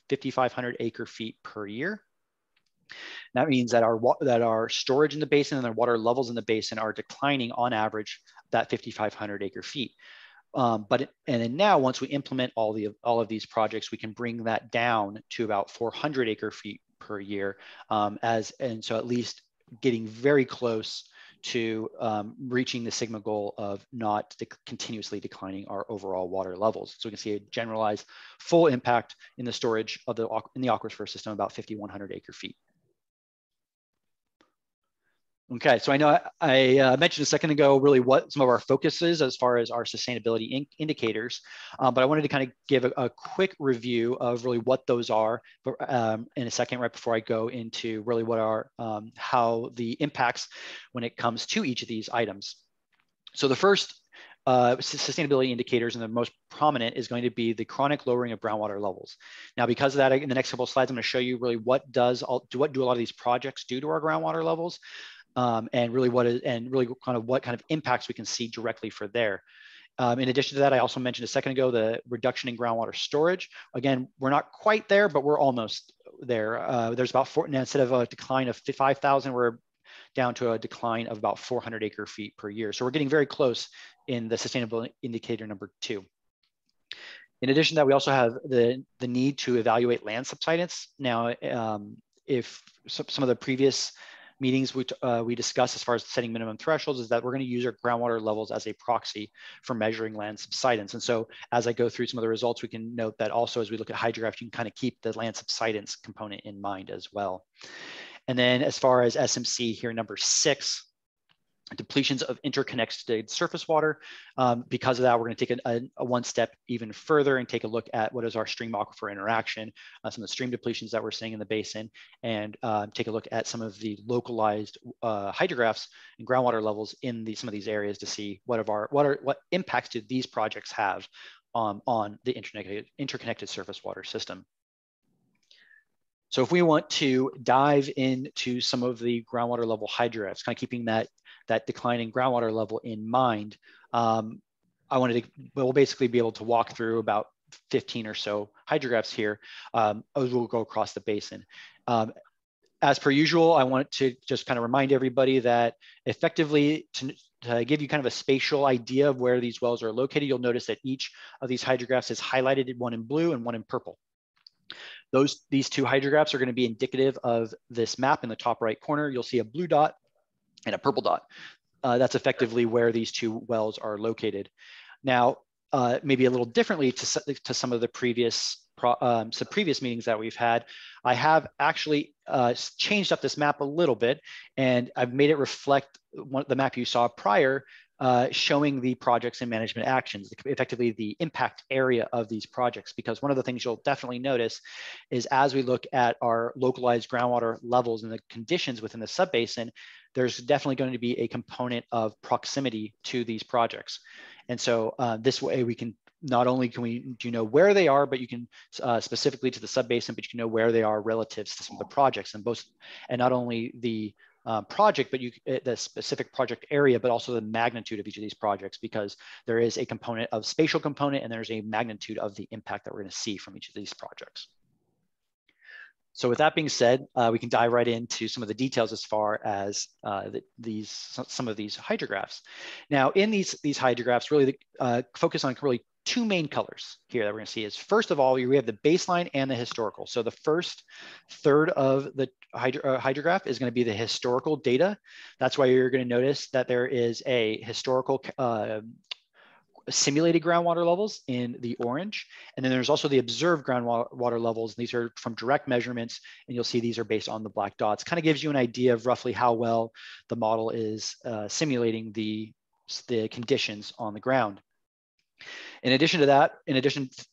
5,500 acre feet per year. That means that our storage in the basin and our water levels in the basin are declining on average that 5,500 acre feet. And then now, once we implement all of these projects, we can bring that down to about 400 acre feet per year, and so at least getting very close to reaching the sigma goal of not continuously declining our overall water levels. So we can see a generalized full impact in the storage of in the aquifer system, about 5,100 acre feet. Okay, so I know I mentioned a second ago really what some of our focus is as far as our sustainability indicators, but I wanted to kind of give a quick review of really what those are in a second, right before I go into really what are how the impacts when it comes to each of these items. So the first sustainability indicators, and the most prominent, is going to be the chronic lowering of groundwater levels. Now, because of that, in the next couple of slides, I'm going to show you really what do a lot of these projects do to our groundwater levels. And really what kind of impacts we can see directly for there. In addition to that, I also mentioned a second ago the reduction in groundwater storage. Again, we're not quite there, but we're almost there. There's about instead of a decline of 5,000, we're down to a decline of about 400 acre feet per year. So we're getting very close in the sustainability indicator number 2. In addition to that, we also have the need to evaluate land subsidence. Now, if some of the previous meetings we discussed as far as setting minimum thresholds is that we're going to use our groundwater levels as a proxy for measuring land subsidence. And so as I go through some of the results, we can note that also as we look at hydrographs, you can kind of keep the land subsidence component in mind as well. And then as far as SMC here, number 6, depletions of interconnected surface water. Because of that, we're going to take a one step even further and take a look at what is our stream aquifer interaction, some of the stream depletions that we're seeing in the basin, and take a look at some of the localized hydrographs and groundwater levels in some of these areas to see what impacts do these projects have on the interconnected surface water system. So if we want to dive into some of the groundwater level hydrographs, kind of keeping that declining groundwater level in mind, we'll basically be able to walk through about 15 or so hydrographs here as we'll go across the basin. As per usual, I want to just kind of remind everybody that effectively to give you kind of a spatial idea of where these wells are located, you'll notice that each of these hydrographs is highlighted, one in blue and one in purple. These 2 hydrographs are going to be indicative of this map in the top right corner. You'll see a blue dot and a purple dot. That's effectively where these 2 wells are located. Now, maybe a little differently to some of the previous meetings that we've had, I have actually changed up this map a little bit, and I've made it reflect the map you saw prior, showing the projects and management actions, effectively the impact area of these projects. Because one of the things you'll definitely notice is as we look at our localized groundwater levels and the conditions within the subbasin, there's definitely going to be a component of proximity to these projects. And so this way we can, not only can we where they are, but you can specifically to the subbasin, but you can know where they are relative to some of the projects, and not only the project, but the specific project area, but also the magnitude of each of these projects, because there is a component of spatial component and there's a magnitude of the impact that we're going to see from each of these projects. So with that being said, we can dive right into some of the details as far as some of these hydrographs. Now, in these hydrographs, really focus on really 2 main colors here that we're going to see. Is first of all, we have the baseline and the historical. So the first third of the hydrograph is going to be the historical data. That's why you're going to notice that there is a historical simulated groundwater levels in the orange. And then there's also the observed groundwater levels. These are from direct measurements, and you'll see these are based on the black dots. Kind of gives you an idea of roughly how well the model is simulating the conditions on the ground. In addition to that,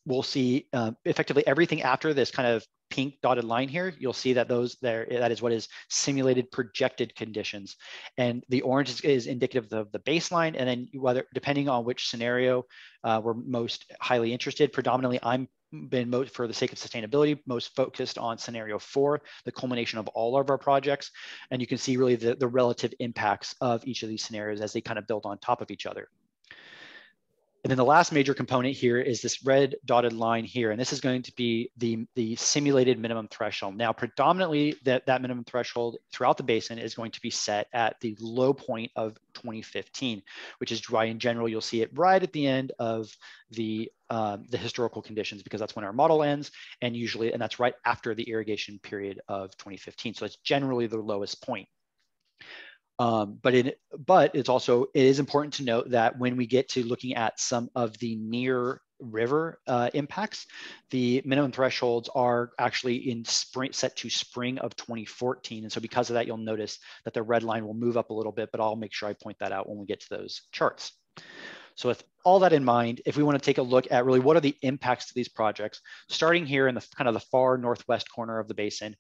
we'll see effectively everything after this kind of pink dotted line here. You'll see that that is what is simulated projected conditions. And the orange is indicative of the baseline. And then depending on which scenario we're most highly interested, predominantly for the sake of sustainability, most focused on scenario 4, the culmination of all of our projects. And you can see really the relative impacts of each of these scenarios as they kind of build on top of each other. And then the last major component here is this red dotted line here. And this is going to be the simulated minimum threshold. Now, predominantly that minimum threshold throughout the basin is going to be set at the low point of 2015, which is why in general, you'll see it right at the end of the historical conditions, because that's when our model ends. And that's right after the irrigation period of 2015. So it's generally the lowest point. But it is important to note that when we get to looking at some of the near river impacts, the minimum thresholds are actually set to spring of 2014. And so because of that, you'll notice that the red line will move up a little bit, but I'll make sure I point that out when we get to those charts. So with all that in mind, if we want to take a look at really what are the impacts to these projects, starting here in the kind of the far northwest corner of the basin,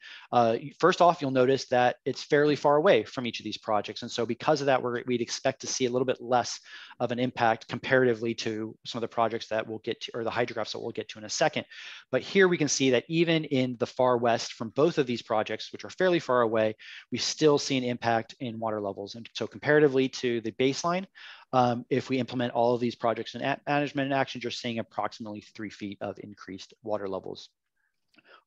first off, you'll notice that it's fairly far away from each of these projects. And so because of that, we'd expect to see a little bit less of an impact comparatively to some of the projects that we'll get to, or the hydrographs that we'll get to in a second. But here we can see that even in the far west from both of these projects, which are fairly far away, we still see an impact in water levels. And so comparatively to the baseline, if we implement all of these projects in management and actions, you're seeing approximately 3 feet of increased water levels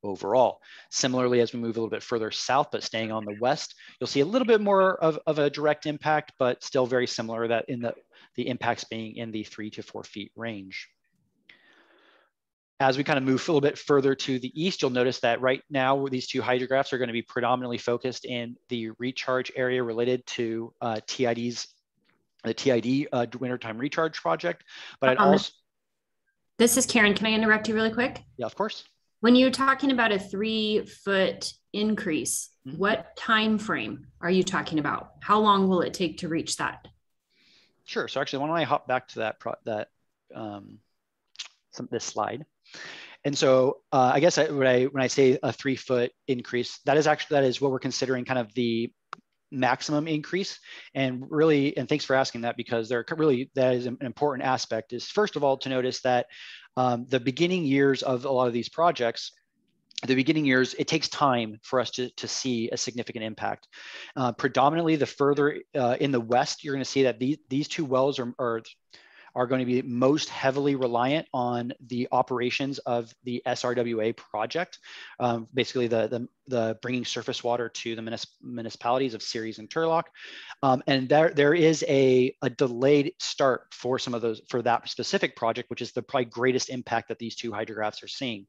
overall. Similarly, as we move a little bit further south, but staying on the west, you'll see a little bit more of a direct impact, but still very similar, that in the impacts being in the 3 to 4 feet range. As we kind of move a little bit further to the east, you'll notice that right now these two hydrographs are going to be predominantly focused in the recharge area related to the TID wintertime recharge project. But I'd also... This is Karen. Can I interrupt you really quick? Yeah, of course. When you're talking about a 3-foot increase, what time frame are you talking about? How long will it take to reach that? Sure. So actually, why don't I hop back to this slide? And so I guess when I say a 3-foot increase, that is what we're considering kind of the maximum increase. And thanks for asking that, because that is an important aspect, is first of all to notice that the beginning years of a lot of these projects, it takes time for us to see a significant impact. Predominantly the further in the west, you're going to see that these two wells are going to be most heavily reliant on the operations of the SRWA project, basically the bringing surface water to the municipalities of Ceres and Turlock. And there is a delayed start for some of those, for that specific project, which is the probably greatest impact that these two hydrographs are seeing.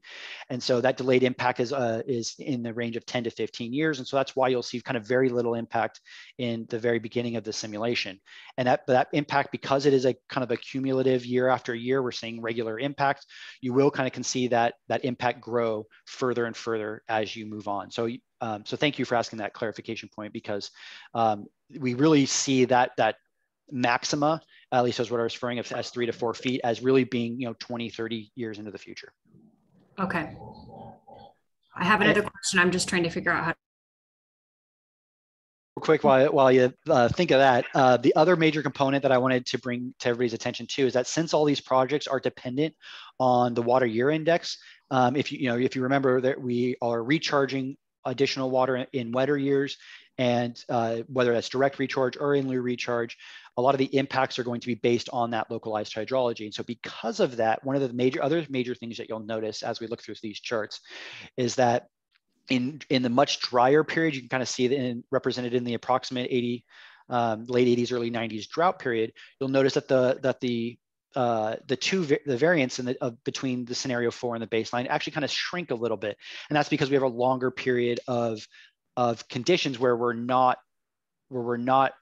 And so that delayed impact is in the range of 10 to 15 years. And so that's why you'll see kind of very little impact in the very beginning of the simulation. And that impact, because it is a kind of a cumulative year after year, we're seeing regular impact, you will kind of can see that impact grow further and further as you move on. So so thank you for asking that clarification point, because we really see that maxima, at least as what I was referring as 3 to 4 feet, as really being 20, 30 years into the future. Okay. I have another question. I'm just trying to figure out how. Quick, while you think of that, the other major component that I wanted to bring to everybody's attention too is that since all these projects are dependent on the water year index, if you remember that we are recharging additional water in wetter years, and whether that's direct recharge or in lieu recharge, a lot of the impacts are going to be based on that localized hydrology. And so because of that, one of the other major things that you'll notice as we look through these charts is that in the much drier period, you can kind of see it represented in the approximate late 80s, early 90s drought period. You'll notice that the variance between the scenario 4 and the baseline actually kind of shrink a little bit, and that's because we have a longer period of conditions where we're we're not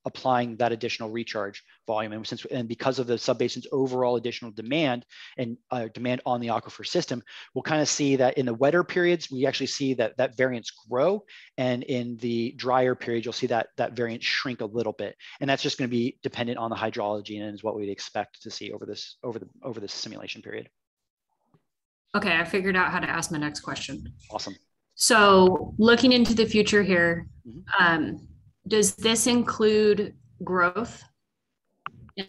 applying that additional recharge volume. And because of the subbasin's overall additional demand and demand on the aquifer system, we'll kind of see that in the wetter periods, we actually see that variance grow. And in the drier periods, you'll see that variance shrink a little bit. And that's just going to be dependent on the hydrology and is what we'd expect to see over this simulation period. Okay, I figured out how to ask my next question. Awesome. So looking into the future here, does this include growth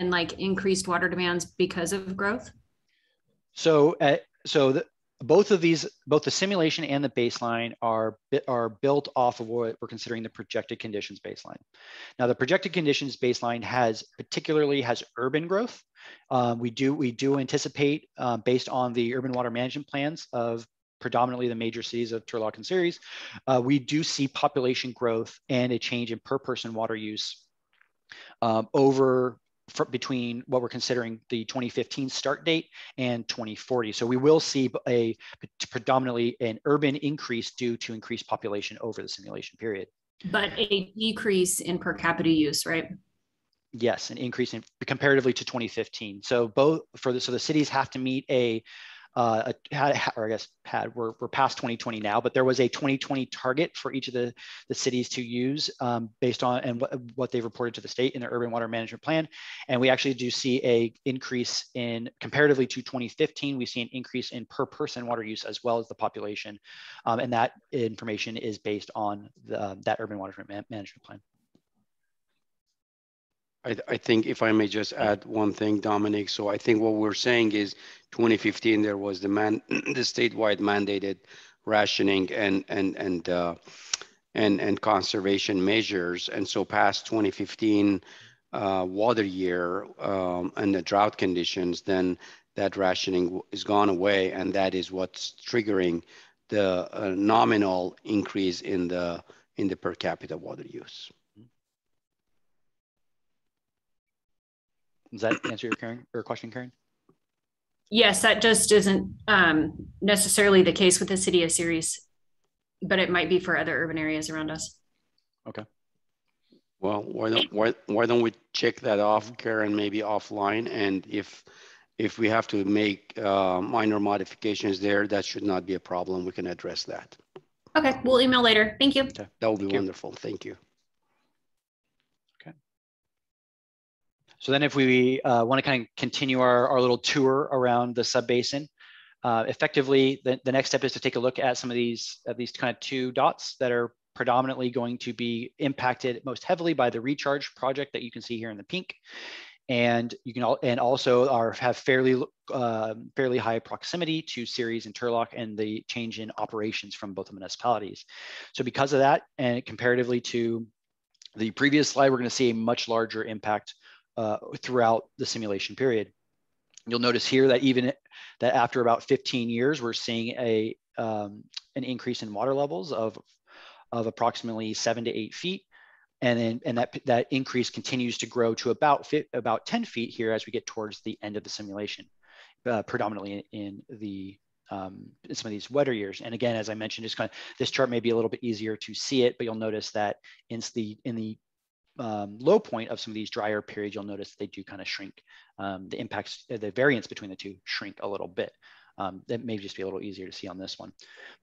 and like increased water demands because of growth? So, both of these, both the simulation and the baseline are built off of what we're considering the projected conditions baseline. Now, the projected conditions baseline particularly has urban growth. We do anticipate, based on the urban water management plans of predominantly the major cities of Turlock and Ceres, we do see population growth and a change in per person water use between what we're considering the 2015 start date and 2040. So we will see predominantly an urban increase due to increased population over the simulation period. But a decrease in per capita use, right? Yes, an increase in comparatively to 2015. So the cities have to meet we're past 2020 now, but there was a 2020 target for each of the cities to use based on and what they've reported to the state in their urban water management plan. And we actually do see a increase in, comparatively to 2015, we see an increase in per person water use as well as the population. And that information is based on that urban water management plan. I think if I may just add one thing, Dominic. So I think what we're saying is 2015, there was the statewide mandated rationing and conservation measures. And so past 2015 water year and the drought conditions, then that rationing is gone away. And that is what's triggering the nominal increase in the per capita water use. Does that answer your question, Karen? Yes, that just isn't necessarily the case with the city of Ceres, but it might be for other urban areas around us. Okay. Well, why don't we check that off, Karen, maybe offline, and if we have to make minor modifications there, that should not be a problem. We can address that. Okay, we'll email later. Thank you. Okay. That would be wonderful. Thank you. So then if we want to kind of continue our little tour around the subbasin, effectively, the next step is to take a look at some of these kind of two dots that are predominantly going to be impacted most heavily by the recharge project that you can see here in the pink. And you can also have fairly high proximity to Ceres and Turlock and the change in operations from both the municipalities. So because of that, and comparatively to the previous slide, we're going to see a much larger impact throughout the simulation period. You'll notice here that that after about 15 years, we're seeing an increase in water levels of approximately 7 to 8 feet. And that increase continues to grow to about 10 feet here as we get towards the end of the simulation, predominantly in some of these wetter years. And again, as I mentioned, this chart may be a little bit easier to see it, but you'll notice that in the low point of some of these drier periods, you'll notice they do kind of shrink. The variance between the two shrink a little bit. That may just be a little easier to see on this one.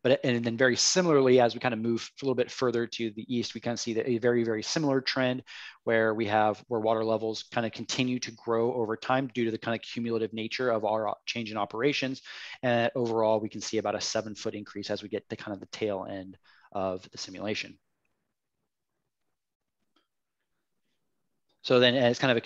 And then very similarly, as we kind of move a little bit further to the east, we kind of see a very, very similar trend where water levels kind of continue to grow over time due to the kind of cumulative nature of our change in operations. And overall, we can see about a 7-foot increase as we get to kind of the tail end of the simulation. So then as kind of a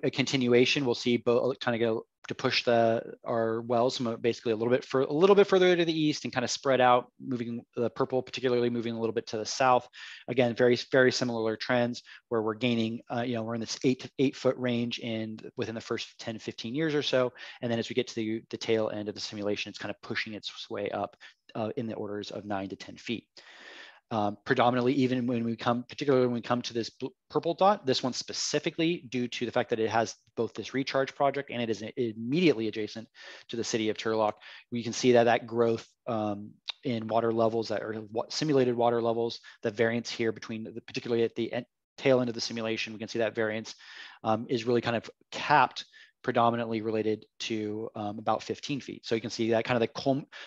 continuation, we'll see both kind of go to push our wells basically a little bit further to the east and kind of spread out, moving the purple, particularly moving a little bit to the south. Again, very, very similar trends where we're gaining, we're in this 8-foot range within the first 10, 15 years or so. And then as we get to the tail end of the simulation, it's kind of pushing its way up in the orders of 9 to 10 feet. Predominantly, even particularly when we come to this purple dot, this one specifically due to the fact that it has both this recharge project and it is immediately adjacent to the city of Turlock, we can see that growth in water levels that are simulated water levels, the variance here between particularly at the tail end of the simulation, we can see that variance is really kind of capped predominantly related to about 15 feet. So you can see that kind of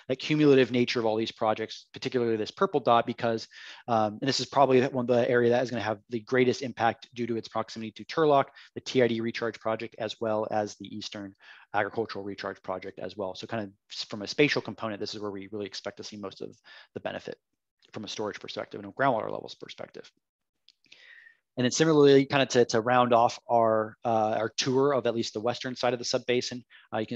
that cumulative nature of all these projects, particularly this purple dot, because, and this is probably one of the area that is going to have the greatest impact due to its proximity to Turlock, the TID recharge project, as well as the Eastern Agricultural Recharge Project as well. So kind of from a spatial component, this is where we really expect to see most of the benefit from a storage perspective and a groundwater levels perspective. And then similarly, kind of to round off our tour of at least the western side of the subbasin,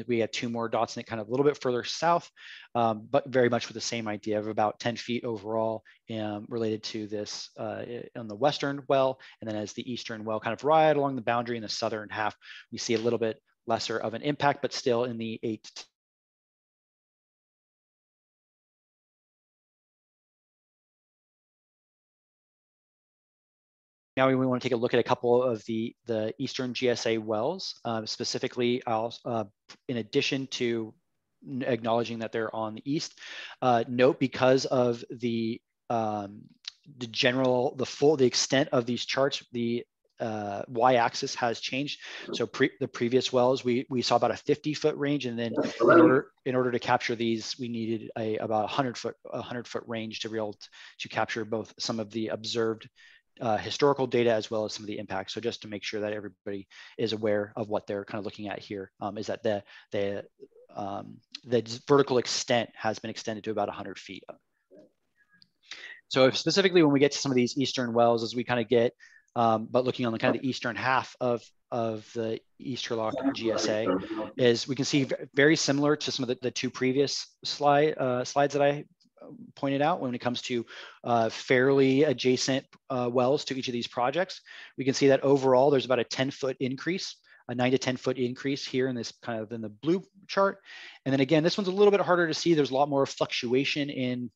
we had two more dots in it kind of a little bit further south, but very much with the same idea of about 10 feet overall related to this on the western well. And then as the eastern well kind of right along the boundary in the southern half, we see a little bit lesser of an impact, but still in the 8 to 10. Now we want to take a look at a couple of the Eastern Gsa Wells, specifically in addition to acknowledging that they're on the east. Note, because of the extent of these charts, the y-axis has changed. So the previous wells, we saw about a 50-foot range, and then in order to capture these, we needed about 100-foot range to be able to capture both some of the observed historical data as well as some of the impacts. So just to make sure that everybody is aware of what they're kind of looking at here, is that the vertical extent has been extended to about 100 feet. So specifically when we get to some of these eastern wells, as we kind of get, but looking on the kind of the eastern half of the East Turlock GSA, is we can see very similar to some of the two previous slides that I pointed out when it comes to fairly adjacent wells to each of these projects. We can see that overall there's about a 10-foot increase, a 9 to 10-foot increase here in this kind of in the blue chart. And then again, this one's a little bit harder to see. There's a lot more fluctuation in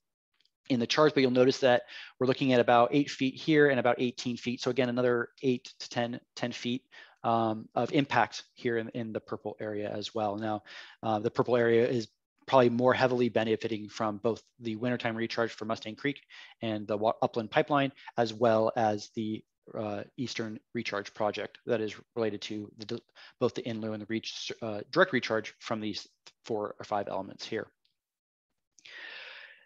the charts, but you'll notice that we're looking at about 8 feet here and about 18 feet. So again, another 8 to 10 feet of impact here in the purple area as well. Now, the purple area is probably more heavily benefiting from both the wintertime recharge for Mustang Creek and the Upland pipeline, as well as the Eastern recharge project that is related to both the in-lieu and the direct recharge from these 4 or 5 elements here.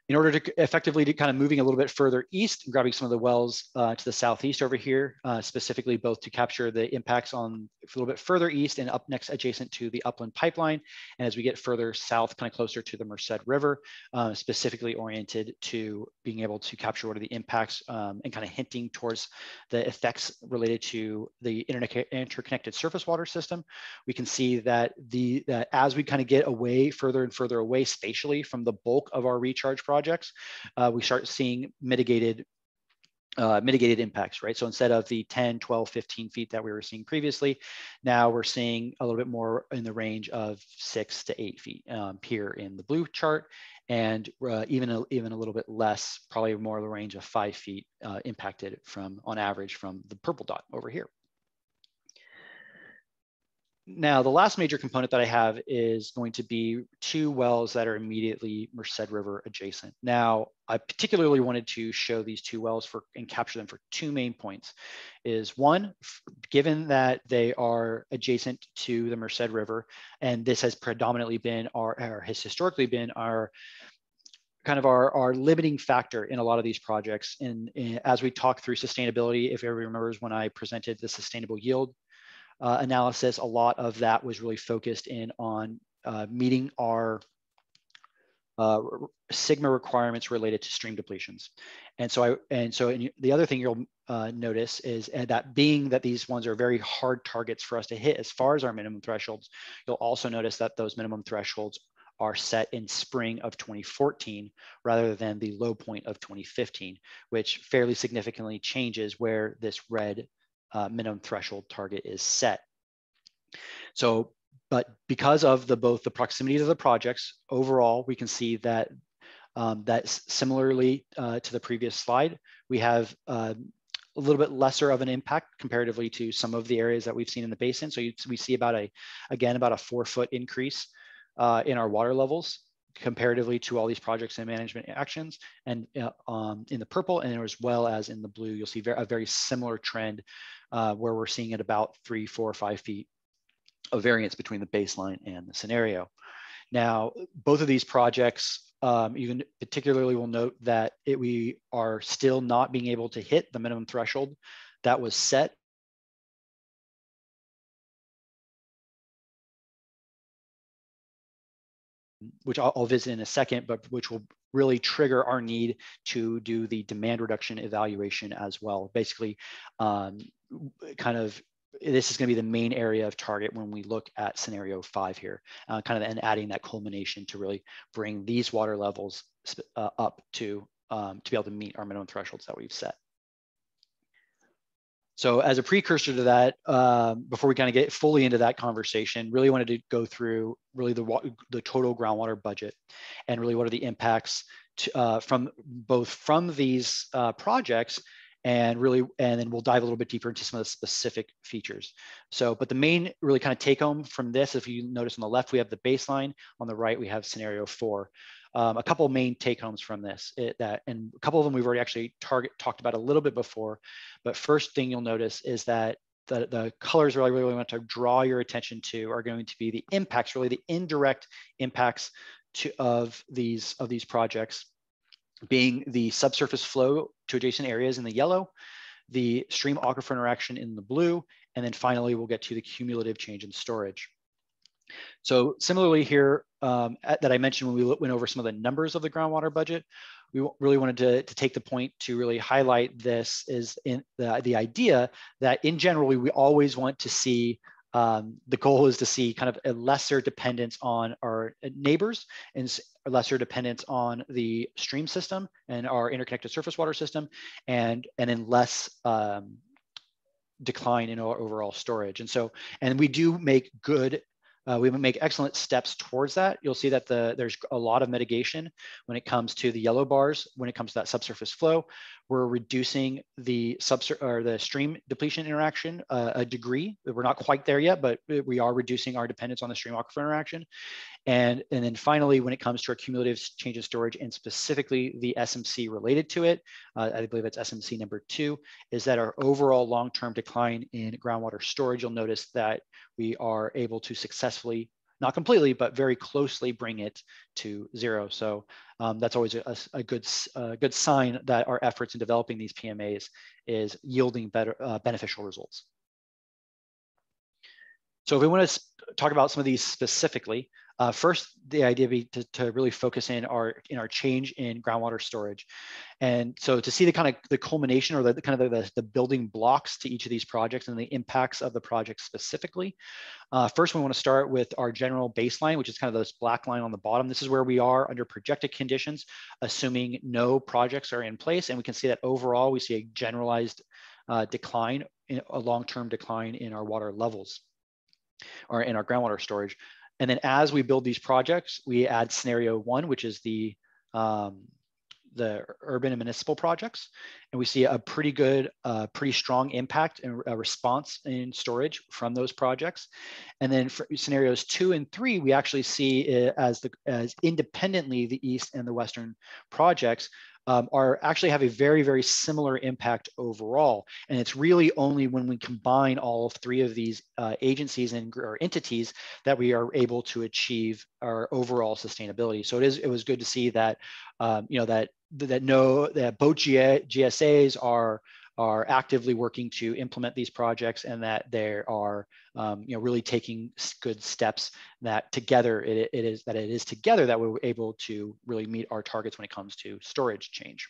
In order to effectively kind of moving a little bit further east, and grabbing some of the wells to the southeast over here, specifically both to capture the impacts on a little bit further east and up next adjacent to the Upland pipeline. And as we get further south, kind of closer to the Merced River, specifically oriented to being able to capture what are the impacts and kind of hinting towards the effects related to the interconnected surface water system. We can see that as we kind of get away further and further away spatially from the bulk of our recharge projects, we start seeing mitigated impacts, right? So instead of the 10, 12, 15 feet that we were seeing previously, now we're seeing a little bit more in the range of 6 to 8 feet here in the blue chart, and even a little bit less, probably more of the range of 5 feet impacted on average from the purple dot over here. Now, the last major component that I have is going to be 2 wells that are immediately Merced River adjacent. Now, I particularly wanted to show these 2 wells and capture them for 2 main points. Is one, given that they are adjacent to the Merced River, and this has predominantly been has historically been our kind of our limiting factor in a lot of these projects. And as we talk through sustainability, if everybody remembers when I presented the sustainable yield analysis, a lot of that was really focused in on meeting our sigma requirements related to stream depletions. And so the other thing you'll notice is that being that these ones are very hard targets for us to hit as far as our minimum thresholds, you'll also notice that those minimum thresholds are set in spring of 2014 rather than the low point of 2015, which fairly significantly changes where this red minimum threshold target is set. So, but because of both the proximity to the projects, overall, we can see that similarly to the previous slide, we have a little bit lesser of an impact comparatively to some of the areas that we've seen in the basin. So we see about a 4-foot increase in our water levels comparatively to all these projects and management actions, and in the purple, and as well as in the blue, you'll see a very similar trend where we're seeing at about 3, 4, 5 feet of variance between the baseline and the scenario. Now, both of these projects, you particularly will note that we are still not being able to hit the minimum threshold that was set which I'll visit in a second, but which will really trigger our need to do the demand reduction evaluation as well. Basically, this is going to be the main able of target when we look at scenario 5 here, and adding that culmination to really bring these water levels up to be able to meet our minimum thresholds that we've set. So as a precursor to that, before we kind of get fully into that conversation, really wanted to go through really the total groundwater budget and really what are the impacts from these projects, and then we'll dive a little bit deeper into some of the specific features. So, but the main really kind of take home from this, if you notice on the left, we have the baseline, on the right, we have scenario 4. A couple of main take homes from this, and a couple of them we've already actually talked about a little bit before, but first thing you'll notice is that the colors really want to draw your attention to are going to be the impacts, really the indirect impacts of these projects, being the subsurface flow to adjacent areas in the yellow, the stream aquifer interaction in the blue, and then finally we'll get to the cumulative change in storage. So similarly here, that I mentioned when we went over some of the numbers of the groundwater budget, we really wanted to take the point to really highlight this is in the idea that in general, we always want to see, the goal is to see kind of a lesser dependence on our neighbors and a lesser dependence on the stream system and our interconnected surface water system, and then less decline in our overall storage. And we do make we make excellent steps towards that. You'll see that there's a lot of mitigation when it comes to the yellow bars. When it comes to that subsurface flow, we're reducing the stream depletion interaction a degree. We're not quite there yet, but we are reducing our dependence on the stream aquifer interaction. And then finally, when it comes to our cumulative change in storage, and specifically the SMC related to it, I believe it's SMC number 2, is that our overall long-term decline in groundwater storage, you'll notice that we are able to successfully, not completely, but very closely bring it to 0. So that's always a good sign that our efforts in developing these PMAs is yielding better beneficial results. So if we want to talk about some of these specifically, first, the idea be to really focus in our change in groundwater storage. And so to see the culmination or the building blocks to each of these projects and the impacts of the project specifically. First, we want to start with our general baseline, which is kind of this black line on the bottom. This is where we are under projected conditions, assuming no projects are in place. And we can see that overall, we see a generalized decline, a long-term decline in our water levels or in our groundwater storage. And then as we build these projects, we add scenario 1, which is the urban and municipal projects. And we see a pretty good, pretty strong impact and a response in storage from those projects. And then for scenarios 2 and 3, we actually see it as independently the east and the western projects actually have a very, very similar impact overall. And it's really only when we combine all 3 of these agencies or entities that we are able to achieve our overall sustainability. So it was good to see that, that both GSAs are actively working to implement these projects, and that they are really taking good steps that together it is together that we're able to really meet our targets when it comes to storage change.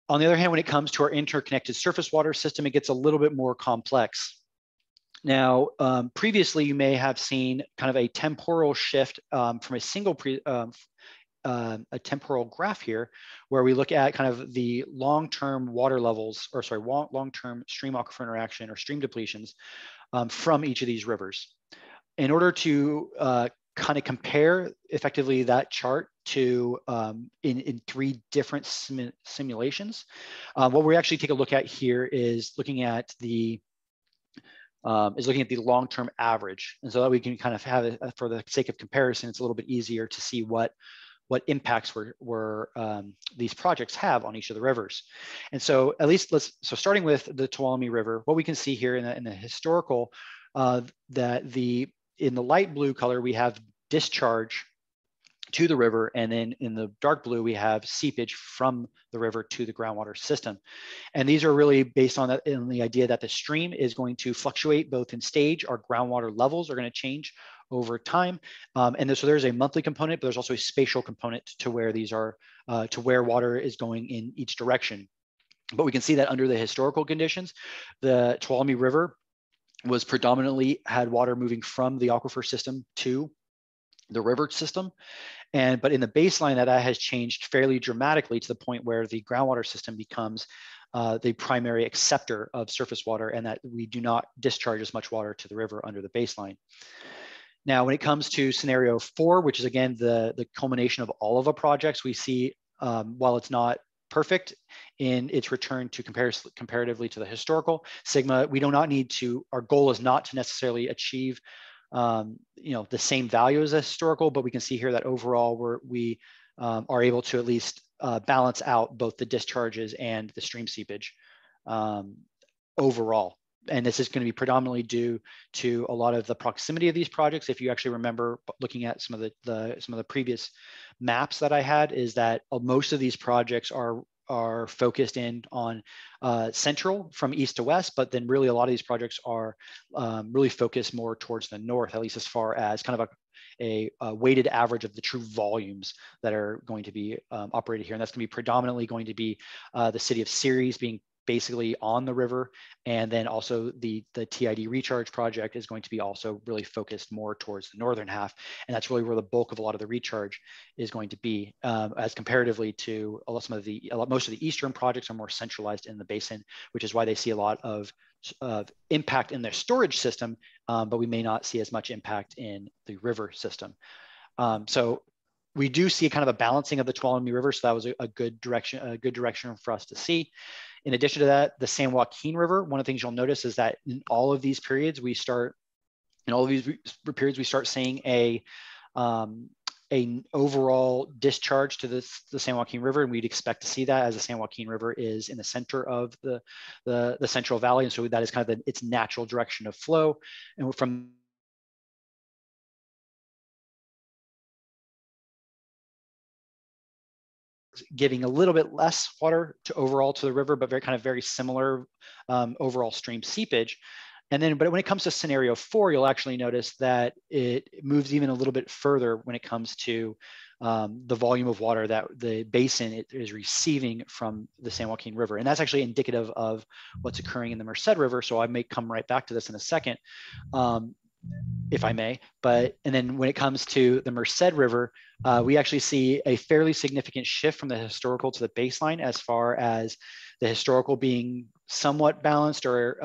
On the other hand, when it comes to our interconnected surface water system, it gets a little bit more complex. Now, previously, you may have seen kind of a temporal shift from a single a temporal graph here, where we look at kind of the long-term water levels, or sorry, long-term stream aquifer interaction or stream depletions from each of these rivers. In order to kind of compare effectively that chart to in 3 different simulations, what we actually take a look at here is looking at the is looking at the long-term average. And so that we can kind of have it, for the sake of comparison, it's a little bit easier to see what impacts these projects have on each of the rivers. And so at least starting with the Tuolumne River, what we can see here in the historical, that in the light blue color, we have discharge to the river, and then in the dark blue, we have seepage from the river to the groundwater system. And these are really based on in the idea that the stream is going to fluctuate both in stage. Our groundwater levels are going to change over time. So there's a monthly component, but there's also a spatial component to where these are, to where water is going in each direction. But we can see that under the historical conditions, the Tuolumne River was predominantly had water moving from the aquifer system to the river system. But in the baseline, that has changed fairly dramatically to the point where the groundwater system becomes the primary acceptor of surface water, and that we do not discharge as much water to the river under the baseline. Now, when it comes to scenario 4, which is again the culmination of all of the projects, we see, while it's not perfect in its return to comparatively to the historical sigma, we do not need to, our goal is not to necessarily achieve the same value as a historical, but we can see here that overall we are able to at least balance out both the discharges and the stream seepage overall. And this is going to be predominantly due to a lot of the proximity of these projects. If you actually remember looking at some of the previous maps that I had, is that most of these projects are focused in on central from east to west, but then really a lot of these projects are really focused more towards the north, at least as far as kind of a weighted average of the true volumes that are going to be operated here. And that's going to be predominantly going to be the city of Ceres being basically on the river, and then also the TID recharge project is going to be also really focused more towards the northern half, and that's really where the bulk of a lot of the recharge is going to be, as comparatively to most of the eastern projects are more centralized in the basin, which is why they see a lot of impact in their storage system, but we may not see as much impact in the river system. So we do see kind of a balancing of the Tuolumne River, so that was a good direction for us to see. In addition to that, the San Joaquin River, one of the things you'll notice is that in all of these periods, we start seeing an overall discharge to the San Joaquin River, and we'd expect to see that as the San Joaquin River is in the center of the Central Valley, and so that is kind of its natural direction of flow. And from giving a little bit less water overall to the river, but very similar overall stream seepage. But when it comes to scenario 4, you'll actually notice that it moves even a little bit further when it comes to the volume of water that the basin is receiving from the San Joaquin River. And that's actually indicative of what's occurring in the Merced River. So I may come right back to this in a second, if I may. And then when it comes to the Merced River, we actually see a fairly significant shift from the historical to the baseline, as far as the historical being somewhat balanced, or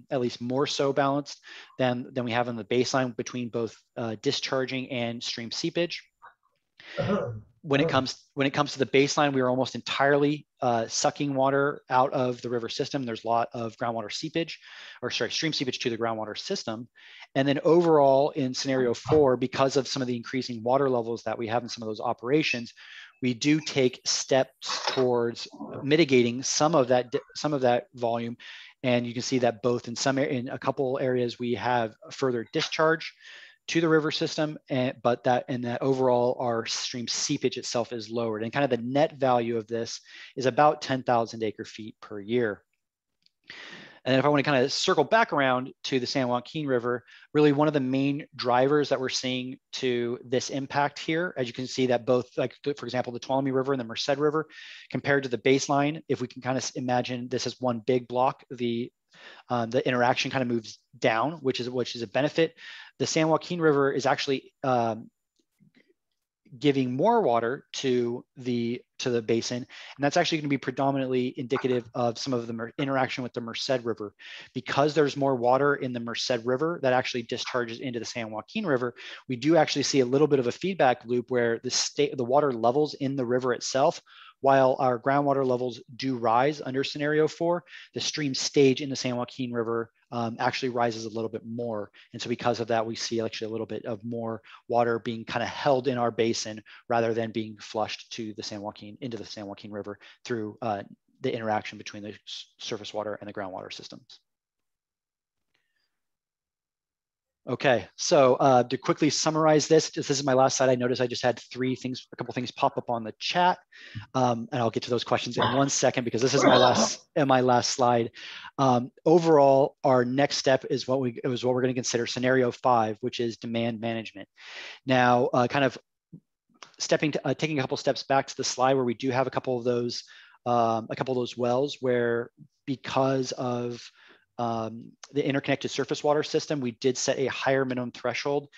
at least more so balanced than we have on the baseline between both discharging and stream seepage. When it comes to the baseline, we are almost entirely sucking water out of the river system. There's a lot of groundwater seepage, stream seepage to the groundwater system. And then overall in scenario 4, because of some of the increasing water levels that we have in some of those operations, we do take steps towards mitigating some of that volume. And you can see that both in a couple areas we have further discharge to the river system, but that overall our stream seepage itself is lowered, and kind of the net value of this is about 10,000 acre-feet per year. And then if I want to kind of circle back around to the San Joaquin River, really one of the main drivers that we're seeing to this impact here, as you can see that both, like for example, the Tuolumne River and the Merced River, compared to the baseline, if we can kind of imagine this as one big block, the interaction kind of moves down, which is a benefit. The San Joaquin River is actually giving more water to the basin, and that's actually going to be predominantly indicative of some of the interaction with the Merced River. Because there's more water in the Merced River that actually discharges into the San Joaquin River, we do actually see a little bit of a feedback loop where the water levels in the river itself, while our groundwater levels do rise under scenario 4, the stream stage in the San Joaquin River actually rises a little bit more. And so because of that, we see actually a little bit of more water being kind of held in our basin rather than being flushed to the into the San Joaquin River through the interaction between the surface water and the groundwater systems. Okay, so to quickly summarize this is my last slide. I noticed I just had a couple things pop up on the chat, and I'll get to those questions in 1 second because this is my last slide. Overall, our next step is what we're going to consider scenario 5, which is demand management. Now, kind of taking a couple steps back to the slide where we do have a couple of those wells where, because of the interconnected surface water system, we did set a higher minimum threshold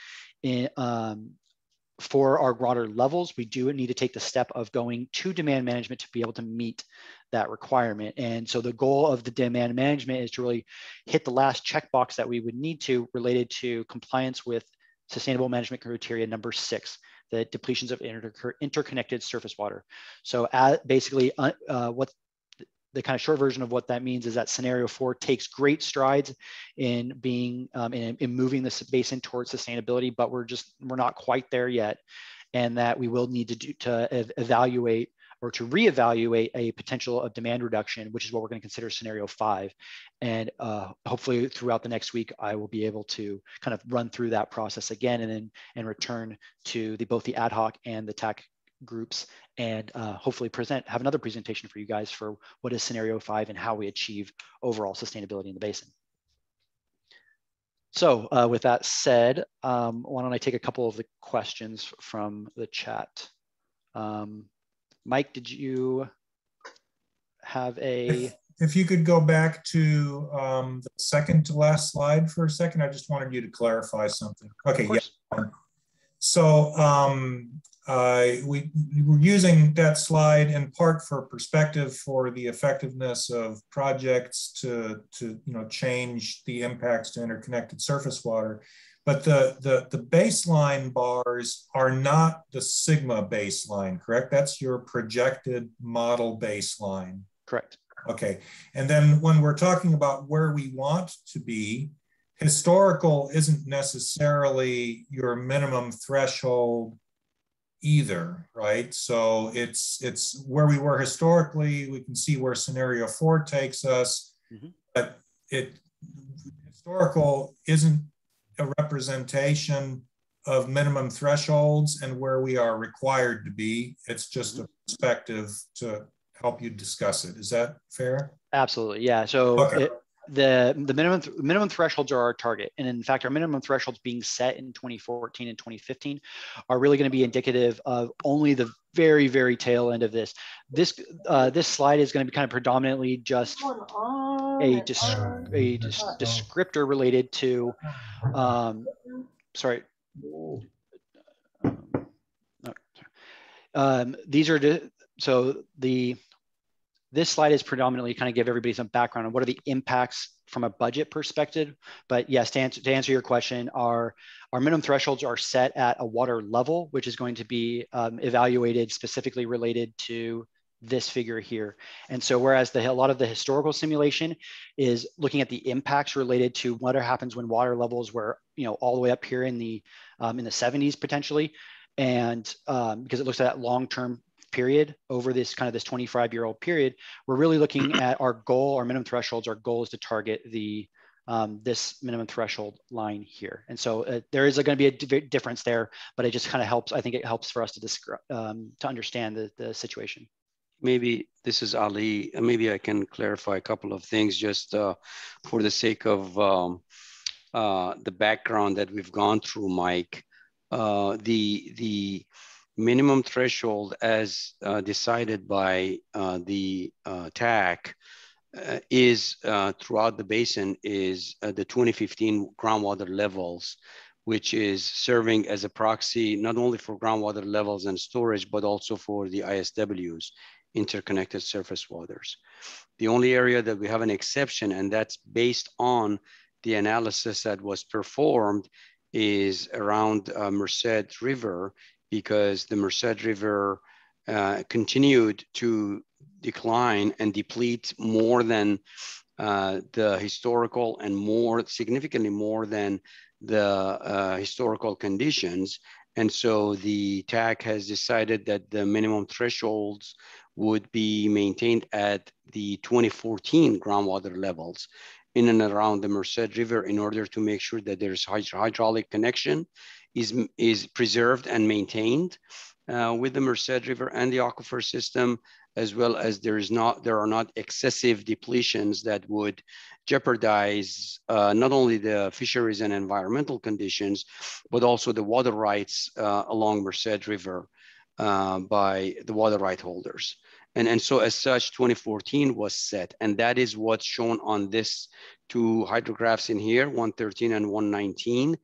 for our water levels. We do need to take the step of going to demand management to be able to meet that requirement. And so the goal of the demand management is to really hit the last checkbox that we would need to related to compliance with sustainable management criteria number 6, the depletions of interconnected surface water. So basically what the kind of short version of what that means is that scenario 4 takes great strides in being in moving this basin towards sustainability, but we're not quite there yet, and that we will need to evaluate or to reevaluate a potential of demand reduction, which is what we're going to consider scenario 5. And hopefully throughout the next week, I will be able to kind of run through that process again and return to both the ad hoc and the TAC groups and hopefully have another presentation for you guys for what is scenario 5 and how we achieve overall sustainability in the basin. So with that said, why don't I take a couple of the questions from the chat. Mike, did you have a... If you could go back to the second to last slide for a second, I just wanted you to clarify something. Okay, yeah. So we were using that slide in part for perspective for the effectiveness of projects to change the impacts to interconnected surface water. But the baseline bars are not the sigma baseline, correct? That's your projected model baseline. Correct. Okay. And then when we're talking about where we want to be, historical isn't necessarily your minimum threshold either, right? So it's where we were historically. We can see where scenario 4 takes us, but historical isn't a representation of minimum thresholds and where we are required to be. It's just a perspective to help you discuss it. Is that fair? Absolutely, yeah. So okay. The minimum thresholds are our target. And in fact, our minimum thresholds being set in 2014 and 2015 are really going to be indicative of only the very, very tail end of this. This slide is going to be kind of predominantly just a descriptor related to, this slide is predominantly kind of give everybody some background on what are the impacts from a budget perspective. But yes, to answer your question, our minimum thresholds are set at a water level, which is going to be evaluated specifically related to this figure here. And so whereas a lot of the historical simulation is looking at the impacts related to what happens when water levels were all the way up here in the 70s potentially, and because it looks at that long-term period over this 25-year-old period, we're really looking at our goal, our minimum thresholds. Our goal is to target this minimum threshold line here. And so there is going to be a difference there, but it just kind of helps. I think it helps for us to understand the situation. Maybe this is Ali. Maybe I can clarify a couple of things just for the sake of the background that we've gone through, Mike. The minimum threshold as decided by the TAC is throughout the basin is the 2015 groundwater levels, which is serving as a proxy not only for groundwater levels and storage, but also for the ISWs, interconnected surface waters. The only area that we have an exception, and that's based on the analysis that was performed, is around Merced River, because the Merced River continued to decline and deplete more than the historical and significantly more than the historical conditions. And so the TAC has decided that the minimum thresholds would be maintained at the 2014 groundwater levels in and around the Merced River in order to make sure that there's hydraulic connection is preserved and maintained with the Merced River and the aquifer system, as well as there are not excessive depletions that would jeopardize not only the fisheries and environmental conditions, but also the water rights along Merced River by the water right holders. And so as such, 2014 was set, and that is what's shown on this two hydrographs in here, 113 and 119.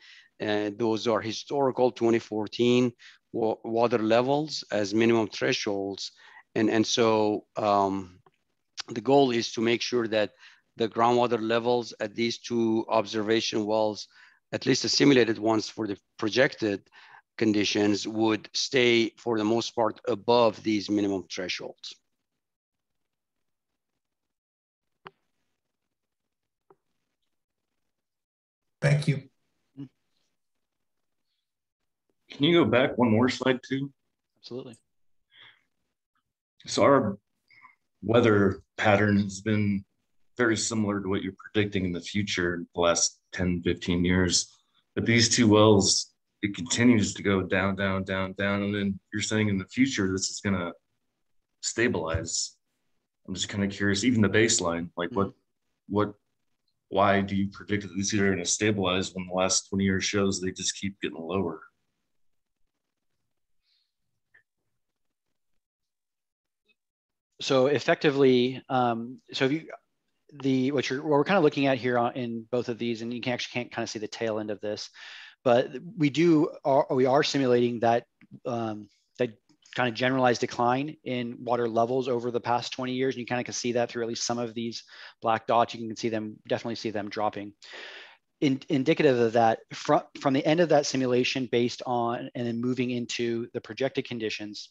Those are historical 2014 water levels as minimum thresholds. And so the goal is to make sure that the groundwater levels at these two observation wells, at least the simulated ones for the projected conditions, would stay for the most part above these minimum thresholds. Thank you. Can you go back one more slide too? Absolutely. So our weather pattern has been very similar to what you're predicting in the future in the last 10, 15 years. But these two wells, it continues to go down, down, down, down. And then you're saying in the future, this is going to stabilize. I'm just kind of curious, even the baseline, like why do you predict that these are going to stabilize when the last 20 years shows they just keep getting lower? So effectively, so if you, what we're kind of looking at here in both of these, and you can't kind of see the tail end of this, but we are simulating that that kind of generalized decline in water levels over the past 20 years. And you kind of can see that through at least some of these black dots. You can see them, definitely see them dropping. Indicative of that, from the end of that simulation based on, and then moving into the projected conditions,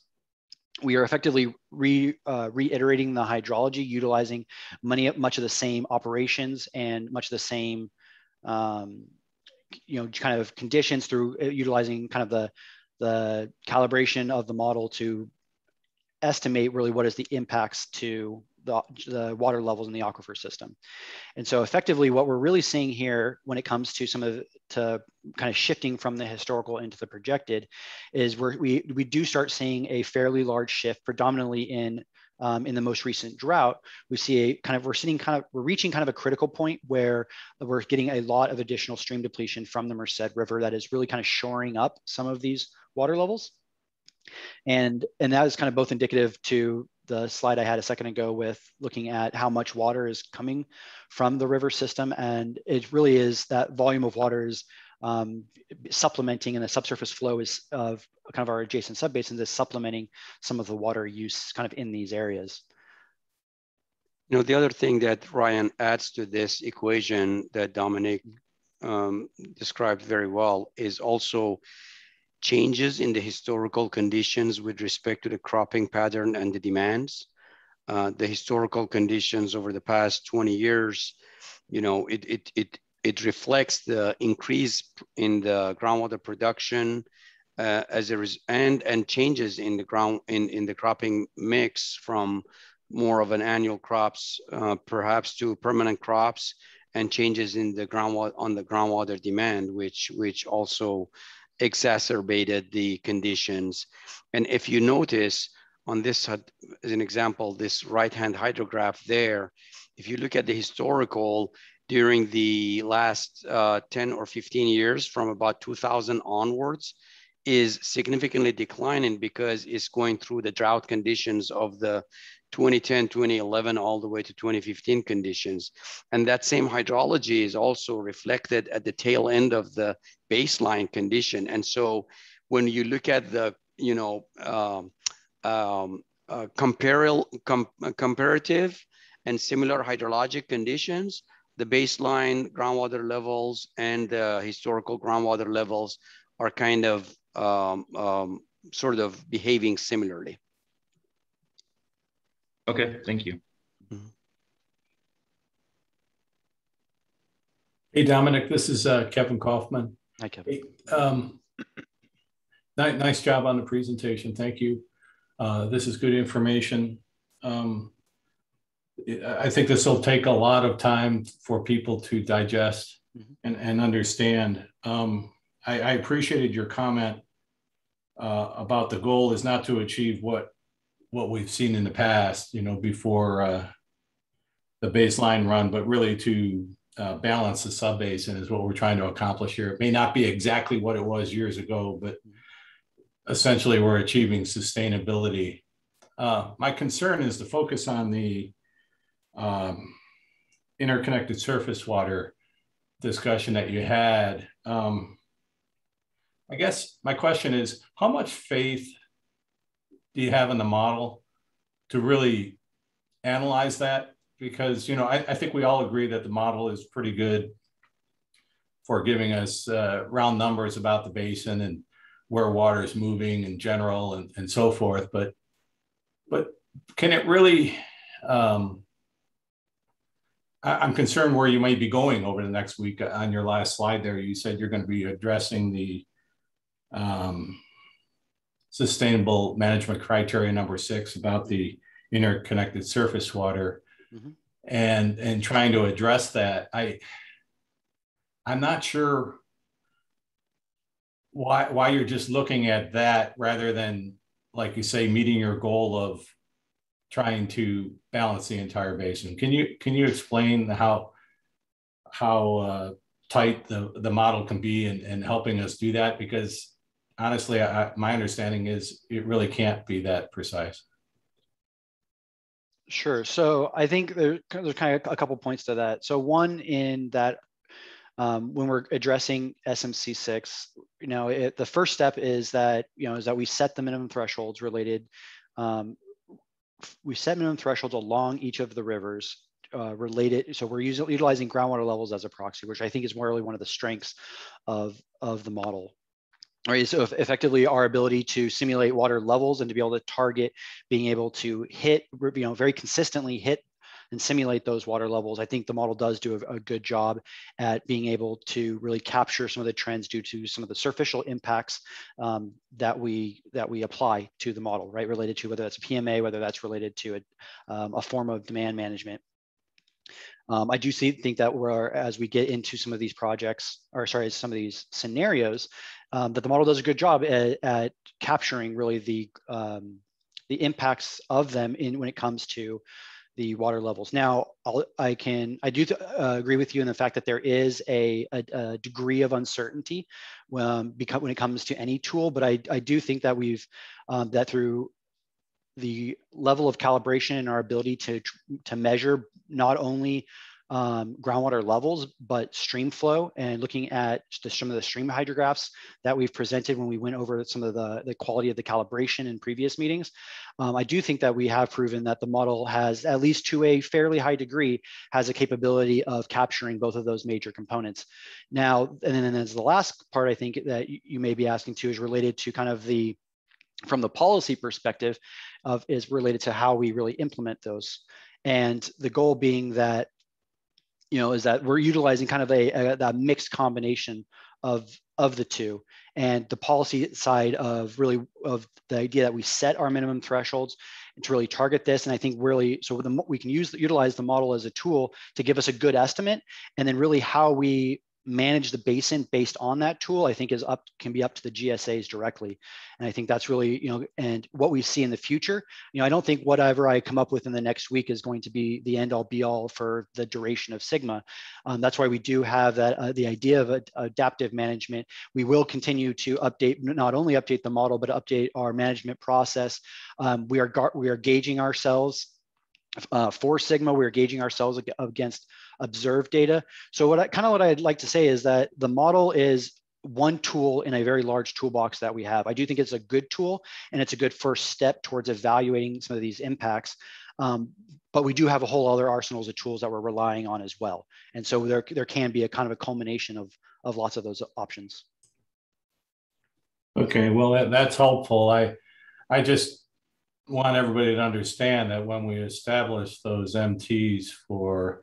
we are effectively reiterating the hydrology, utilizing much of the same operations and much of the same, kind of conditions through utilizing kind of the calibration of the model to estimate really what is the impacts to the water levels in the aquifer system. And so effectively what we're really seeing here when it comes to to kind of shifting from the historical into the projected is we do start seeing a fairly large shift predominantly in the most recent drought. We see we're reaching kind of a critical point where we're getting a lot of additional stream depletion from the Merced River that is really kind of shoring up some of these water levels. And that is kind of both indicative to the slide I had a second ago with looking at how much water is coming from the river system. And it really is that volume of water is supplementing, and the subsurface flow is of kind of our adjacent subbasins is supplementing some of the water use kind of in these areas. You know, the other thing that Ryan adds to this equation that Dominic described very well is also changes in the historical conditions with respect to the cropping pattern and the demands. The historical conditions over the past 20 years, you know, it reflects the increase in the groundwater production and changes in the cropping mix from more of an annual crops, perhaps to permanent crops, and changes in the groundwater demand, which also exacerbated the conditions. And if you notice on this, as an example, this right-hand hydrograph there, if you look at the historical during the last 10 or 15 years from about 2000 onwards, is significantly declining because it's going through the drought conditions of the 2010, 2011, all the way to 2015 conditions. And that same hydrology is also reflected at the tail end of the baseline condition. And so when you look at the, comparative and similar hydrologic conditions, the baseline groundwater levels and the historical groundwater levels are kind of sort of behaving similarly. Okay, thank you. Mm-hmm. Hey, Dominic, this is Kevin Kaufman. Hi, Kevin. Nice job on the presentation. Thank you. This is good information. I think this will take a lot of time for people to digest and understand. I appreciated your comment about the goal is not to achieve what we've seen in the past, before the baseline run, but really to balance the subbasin is what we're trying to accomplish here. It may not be exactly what it was years ago, but essentially we're achieving sustainability. My concern is the focus on the interconnected surface water discussion that you had. I guess my question is, how much faith do you have in the model to really analyze that? Because, I think we all agree that the model is pretty good for giving us round numbers about the basin and where water is moving in general and so forth. But can it really, I'm concerned where you might be going over the next week. On your last slide there, you said you're going to be addressing the sustainable management criteria number 6 about the interconnected surface water. And trying to address that. I'm not sure why you're just looking at that rather than, like you say, meeting your goal of trying to balance the entire basin. Can you explain how tight the model can be in helping us do that? Because honestly, my understanding is it really can't be that precise. Sure. So I think there's kind of a couple points to that. So one, in that when we're addressing SMC6, the first step is that we set the minimum thresholds related. We set minimum thresholds along each of the rivers related. So we're utilizing groundwater levels as a proxy, which I think is really one of the strengths of the model. Right, so effectively our ability to simulate water levels and to be able to target being able to hit, very consistently hit and simulate those water levels. I think the model does do a good job at being able to really capture some of the trends due to some of the surficial impacts that we apply to the model, right? Related to whether that's PMA, whether that's related to a form of demand management. I do think that as we get into some of these some of these scenarios, that the model does a good job at capturing really the impacts of them when it comes to the water levels. Now, I do agree with you in the fact that there is a degree of uncertainty when it comes to any tool, but I do think that that through the level of calibration and our ability to measure not only groundwater levels, but stream flow, and looking at some of the stream hydrographs that we've presented when we went over some of the quality of the calibration in previous meetings. I do think that we have proven that the model has, at least to a fairly high degree, has a capability of capturing both of those major components. Now, and then as the last part, I think that you may be asking to is related to kind of from the policy perspective is related to how we really implement those. And the goal being that, is that we're utilizing kind of a mixed combination of the two. And the policy side of the idea that we set our minimum thresholds to really target this. And I think really, so we can utilize the model as a tool to give us a good estimate. And then really how we manage the basin based on that tool, I think can be up to the GSAs directly. And I think that's really, and what we see in the future, I don't think whatever I come up with in the next week is going to be the end all be all for the duration of Sigma. That's why we do have that, the idea of adaptive management. We will continue to not only update the model, but update our management process. We are gauging ourselves for Sigma. We're gauging ourselves against observed data. So what I'd like to say is that the model is one tool in a very large toolbox that we have. I do think it's a good tool, and it's a good first step towards evaluating some of these impacts. But we do have a whole other arsenals of tools that we're relying on as well. And so there can be a kind of a culmination of lots of those options. Okay, well, that's helpful. I just want everybody to understand that when we establish those MTs for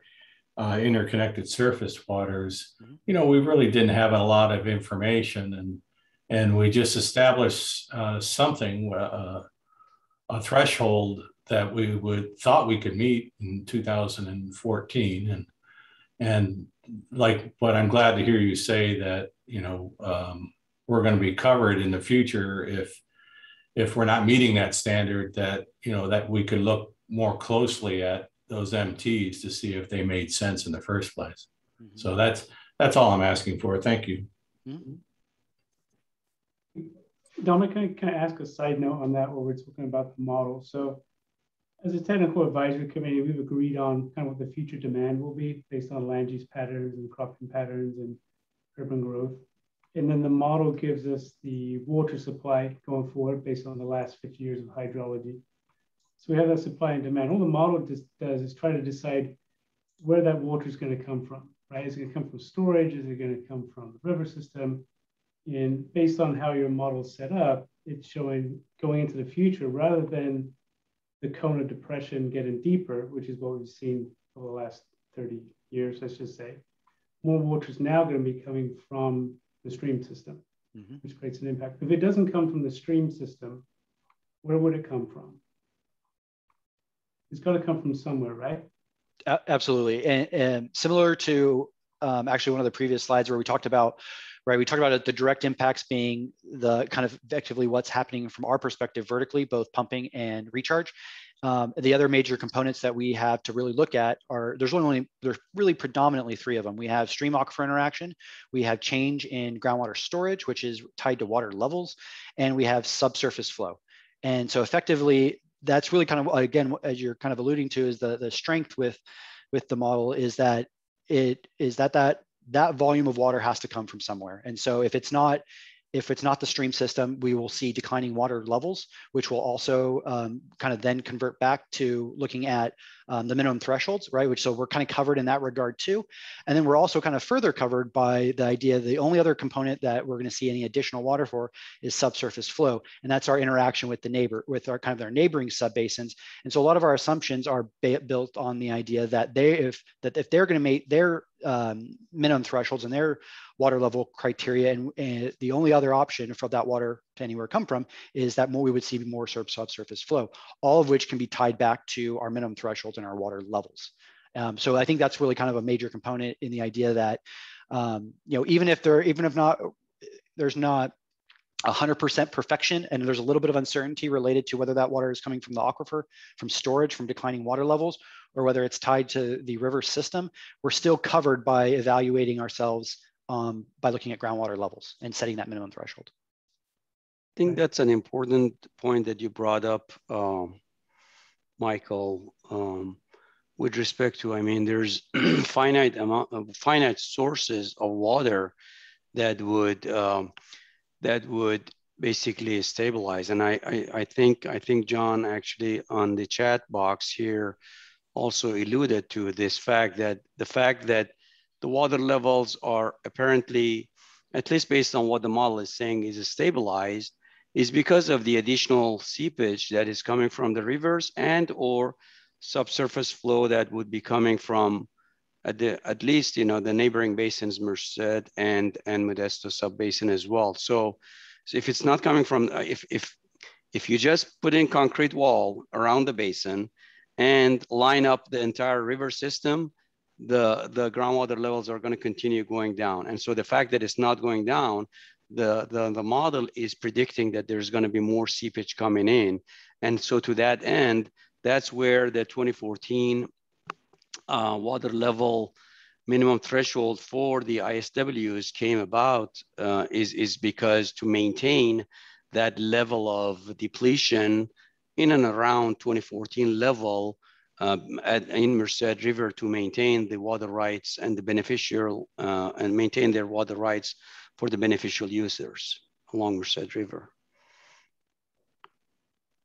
interconnected surface waters, you know, we really didn't have a lot of information, and we just established something, a threshold that we thought we could meet in 2014, and like, but I'm glad to hear you say that, you know, we're going to be covered in the future if we're not meeting that standard, that, you know, that we could look more closely at those MTs to see if they made sense in the first place. Mm-hmm. So that's all I'm asking for. Thank you. Mm-hmm. Dominic, can I ask a side note on that while we're talking about the model? So as a technical advisory committee, we've agreed on kind of what the future demand will be based on land use patterns and cropping patterns and urban growth. And then the model gives us the water supply going forward based on the last 50 years of hydrology. So we have that supply and demand. All the model does is try to decide where that water is going to come from, right? Is it going to come from storage? Is it going to come from the river system? And based on how your model is set up, it's showing going into the future rather than the cone of depression getting deeper, which is what we've seen over the last 30 years, let's just say. More water is now going to be coming from the stream system, which creates an impact. If it doesn't come from the stream system, where would it come from? It's got to come from somewhere, right? Absolutely. And similar to actually one of the previous slides where we talked about, right, we talked about the direct impacts being the kind of effectively what's happening from our perspective vertically, both pumping and recharge. The other major components that we have to really look at are, there's really predominantly three of them. We have stream aquifer interaction, we have change in groundwater storage, which is tied to water levels, and we have subsurface flow. And so effectively, that's really kind of, again, as you're kind of alluding to, is the strength with the model is that that volume of water has to come from somewhere. And so if it's not the stream system, we will see declining water levels, which will also kind of then convert back to looking at the minimum thresholds, right? So we're kind of covered in that regard too. And then we're also kind of further covered by the idea the only other component that we're going to see any additional water for is subsurface flow. And that's our interaction with our kind of their neighboring subbasins. And so a lot of our assumptions are built on the idea that if they're going to make their minimum thresholds and their water level criteria, and the only other option for that water to anywhere come from is that we would see more subsurface flow, all of which can be tied back to our minimum thresholds and our water levels. So I think that's really kind of a major component in the idea that even if there's not 100% perfection, and there's a little bit of uncertainty related to whether that water is coming from the aquifer, from storage, from declining water levels, or whether it's tied to the river system, we're still covered by evaluating ourselves by looking at groundwater levels and setting that minimum threshold. I think that's an important point that you brought up, Michael, with respect to, I mean, there's finite sources of water that would basically stabilize. And I think John actually on the chat box here also alluded to this fact that the water levels are apparently, at least based on what the model is saying, is stabilized, is because of the additional seepage that is coming from the rivers and or subsurface flow that would be coming from at least the neighboring basins, Merced and Modesto Subbasin as well. So if it's not coming from, if you just put in concrete wall around the basin and line up the entire river system, the groundwater levels are going to continue going down. And so the fact that it's not going down, the model is predicting that there's going to be more seepage coming in. And so to that end, that's where the 2014 water level minimum threshold for the ISWs came about, is because to maintain that level of depletion in and around 2014 level in Merced River, to maintain the water rights and the beneficial and maintain their water rights for the beneficial users along Merced River.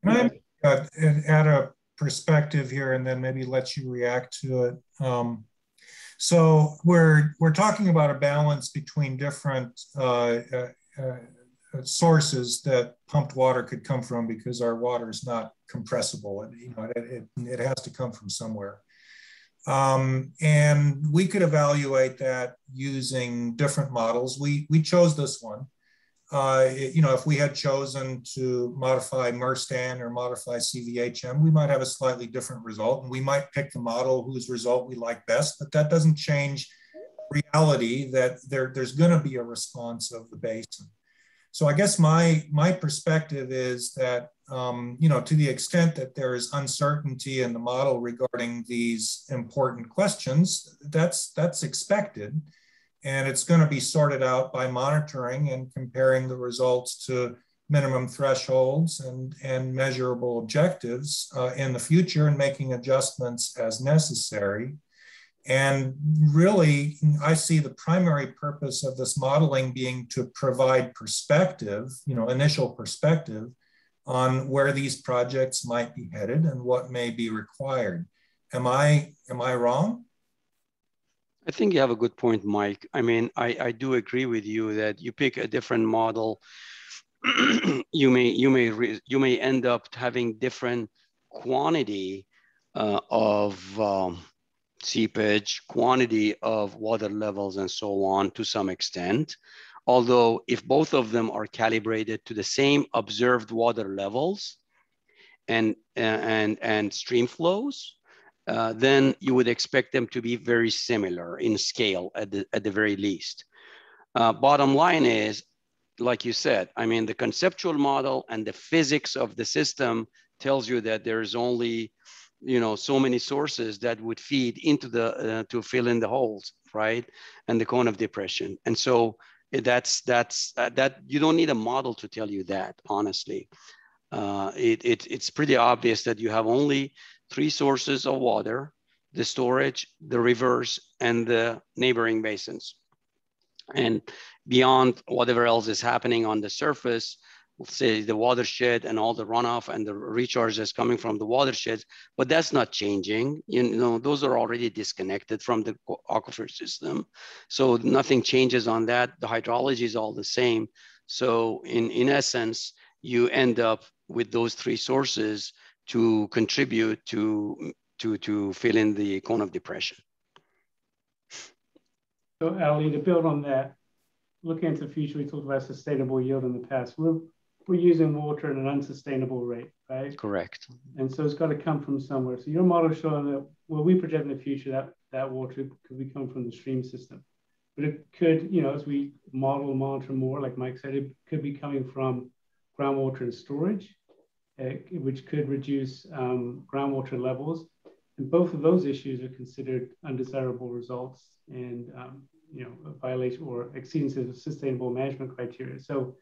Can I add a perspective here and then maybe let you react to it? So we're talking about a balance between different sources that pumped water could come from, because our water is not compressible. It has to come from somewhere. And we could evaluate that using different models. We chose this one. You know, if we had chosen to modify Mustang or modify CVHM, we might have a slightly different result, and we might pick the model whose result we like best, but that doesn't change reality that there's going to be a response of the basin. So I guess my perspective is that, you know, to the extent that there is uncertainty in the model regarding these important questions, that's expected. And it's going to be sorted out by monitoring and comparing the results to minimum thresholds and measurable objectives in the future, and making adjustments as necessary. And really, I see the primary purpose of this modeling being to provide perspective, you know, initial perspective on where these projects might be headed and what may be required. Am I wrong? I think you have a good point, Mike. I mean, I do agree with you that you pick a different model, you may end up having different quantity of seepage, quantity of water levels, and so on to some extent. Although if both of them are calibrated to the same observed water levels and stream flows, then you would expect them to be very similar in scale at the very least. Bottom line is, like you said, I mean, the conceptual model and the physics of the system tells you that there's only, you know, so many sources that would feed into the to fill in the holes, right, and the cone of depression. And so that you don't need a model to tell you that, honestly. It's pretty obvious that you have only 3 sources of water: the storage, the rivers, and the neighboring basins. And beyond whatever else is happening on the surface, let's say the watershed and all the runoff and the recharges coming from the watersheds, but that's not changing. You know, those are already disconnected from the aquifer system. So nothing changes on that. The hydrology is all the same. So in essence, you end up with those 3 sources to contribute to fill in the cone of depression. So Ali, to build on that, looking into the future, we talked about sustainable yield in the past. We're using water at an unsustainable rate, right? Correct. And so it's got to come from somewhere. So your model is showing that, well, we project in the future that water could be coming from the stream system. But it could, you know, as we model and monitor more, like Mike said, it could be coming from groundwater and storage, which could reduce groundwater levels. And both of those issues are considered undesirable results and, you know, a violation or exceedance of sustainable management criteria. So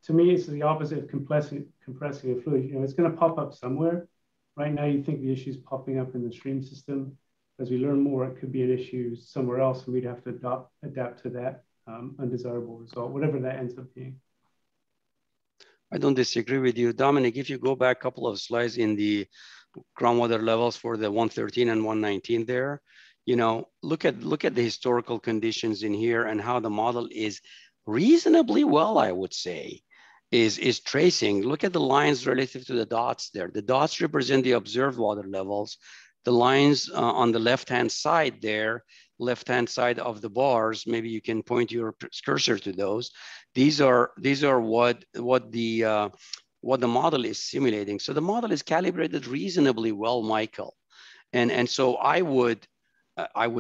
to me, it's the opposite of compressing a fluid. You know, it's going to pop up somewhere. Right now, you think the issue is popping up in the stream system. As we learn more, it could be an issue somewhere else, and we'd have to adapt to that undesirable result, whatever that ends up being. I don't disagree with you. Dominic, if you go back a couple of slides in the groundwater levels for the 113 and 119 there, you know, look at the historical conditions in here and how the model is reasonably well, I would say, is tracing. Look at the lines relative to the dots there. The dots represent the observed water levels. The lines on the left-hand side there, left-hand side of the bars, maybe you can point your cursor to those. These are what the model is simulating. So the model is calibrated reasonably well, Michael. And so I would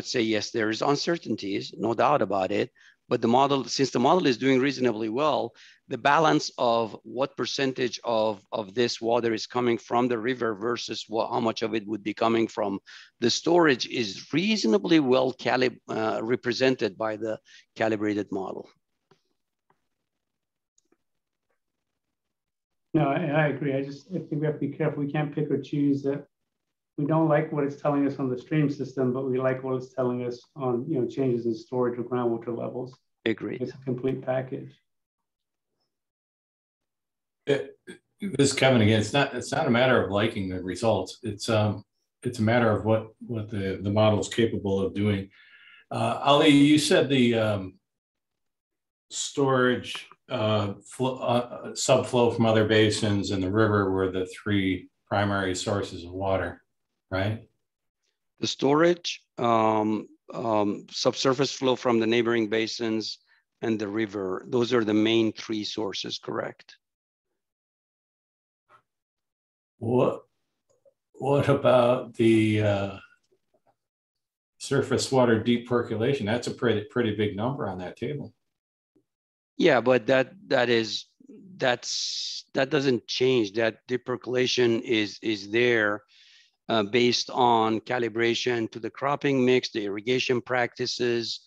say, yes, there is uncertainties, no doubt about it. But the model, since the model is doing reasonably well, the balance of what percentage of this water is coming from the river versus how much of it would be coming from the storage is reasonably well represented by the calibrated model. No, I agree. I think we have to be careful. We can't pick or choose that. We don't like what it's telling us on the stream system, but we like what it's telling us on, you know, changes in storage or groundwater levels. Agreed. It's a complete package. This is Kevin again. It's not a matter of liking the results. It's a matter of what the model is capable of doing. Ali, you said the storage subflow from other basins and the river were the 3 primary sources of water, right? The storage, subsurface flow from the neighboring basins, and the river. Those are the main three sources, correct? What about the surface water deep percolation? That's a pretty big number on that table. Yeah, but that doesn't change. That deep percolation is there based on calibration to the cropping mix, the irrigation practices,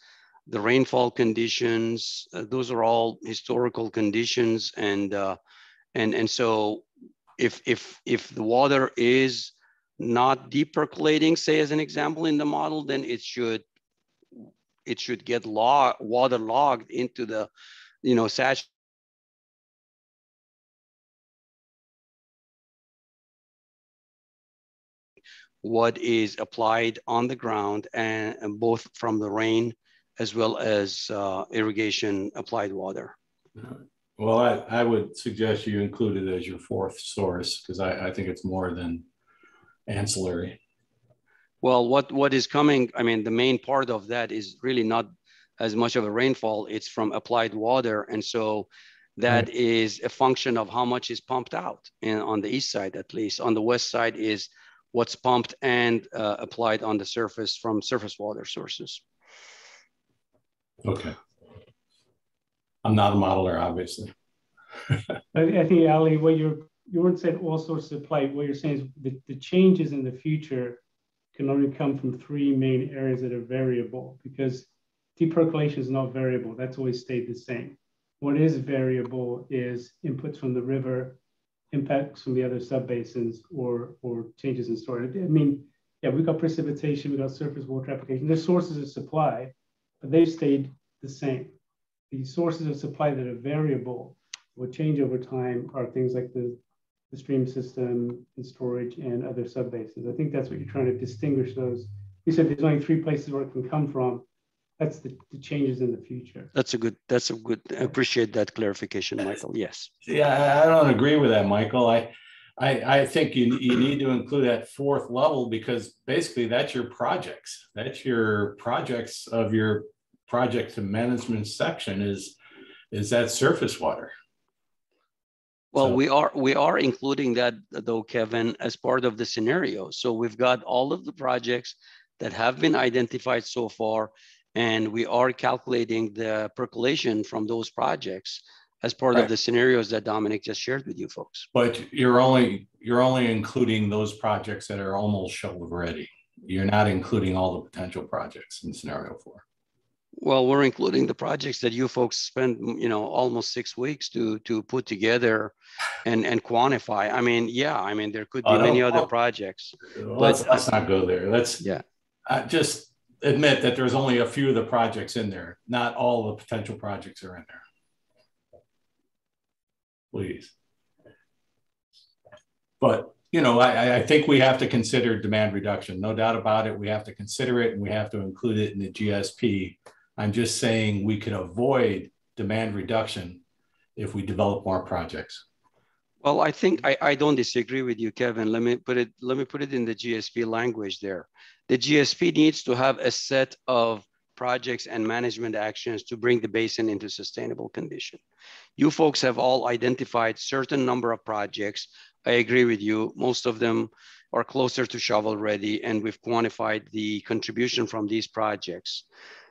the rainfall conditions. Those are all historical conditions, and so if the water is not deep percolating, say as an example in the model, then it should get waterlogged into the saturated. What is applied on the ground, and both from the rain as well as irrigation applied water. Well, I would suggest you include it as your fourth source, because I think it's more than ancillary. Well, what is coming, I mean, the main part of that is really not as much of a rainfall, it's from applied water. And so that is a function of how much is pumped out, and on the east side, at least. On the west side is what's pumped and applied on the surface from surface water sources. Okay. I'm not a modeler, obviously. I think, Ali, what you weren't saying all sources of apply. What you're saying is the changes in the future can only come from three main areas that are variable, because deep percolation is not variable. That's always stayed the same. What is variable is inputs from the river, impacts from the other subbasins, or changes in storage. I mean, yeah, we've got precipitation, we've got surface water application. There's sources of supply, but they've stayed the same. The sources of supply that are variable, will change over time, are things like the stream system and storage and other subbasins. I think that's what you're trying to distinguish those. You said there's only three places where it can come from. That's the changes in the future. That's a good, I appreciate that clarification, Michael. Yes. Yeah, I don't agree with that, Michael. I think you need to include that fourth level, because basically that's your projects. That's your projects of your project to management section is that surface water. Well, so we are including that though, Kevin, as part of the scenario. So we've got all of the projects that have been identified so far, and we are calculating the percolation from those projects as part of the scenarios that Dominic just shared with you folks. But you're only including those projects that are almost shovel ready. You're not including all the potential projects in scenario 4. Well, we're including the projects that you folks spent, almost 6 weeks to put together and quantify. I mean, yeah, I mean, there could be many other projects. Let's not go there. Let's just admit that there's only a few of the projects in there. Not all the potential projects are in there. Please. But, I think we have to consider demand reduction. No doubt about it. We have to consider it, and we have to include it in the GSP. I'm just saying we could avoid demand reduction if we develop more projects. Well, I think I don't disagree with you, Kevin. Let me put it in the GSP language there. The GSP needs to have a set of projects and management actions to bring the basin into sustainable condition. You folks have all identified certain number of projects. I agree with you. Most of them are closer to shovel ready, and we've quantified the contribution from these projects.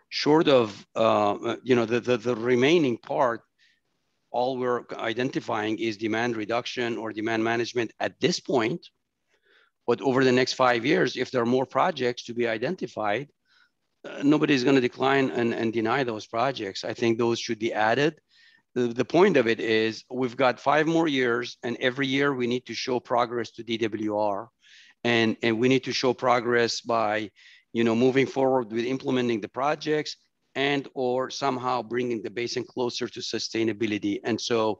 Short of, the remaining part, all we're identifying is demand reduction or demand management at this point. But over the next 5 years, if there are more projects to be identified, nobody's going to decline and deny those projects. I think those should be added. The point of it is we've got 5 more years, and every year we need to show progress to DWR. And we need to show progress by moving forward with implementing the projects and or somehow bringing the basin closer to sustainability. And so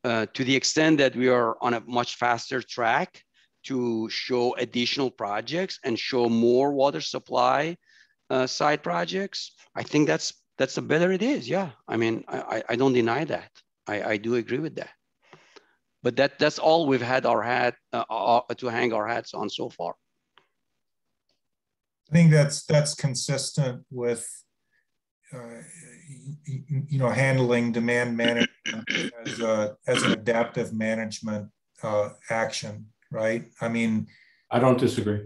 to the extent that we are on a much faster track to show additional projects and show more water supply side projects, I think that's the better it is. Yeah, I mean, I don't deny that. I do agree with that. But that's all we've had our hat to hang our hats on so far. I think that's consistent with handling demand management as an adaptive management action, right? I mean, I don't disagree.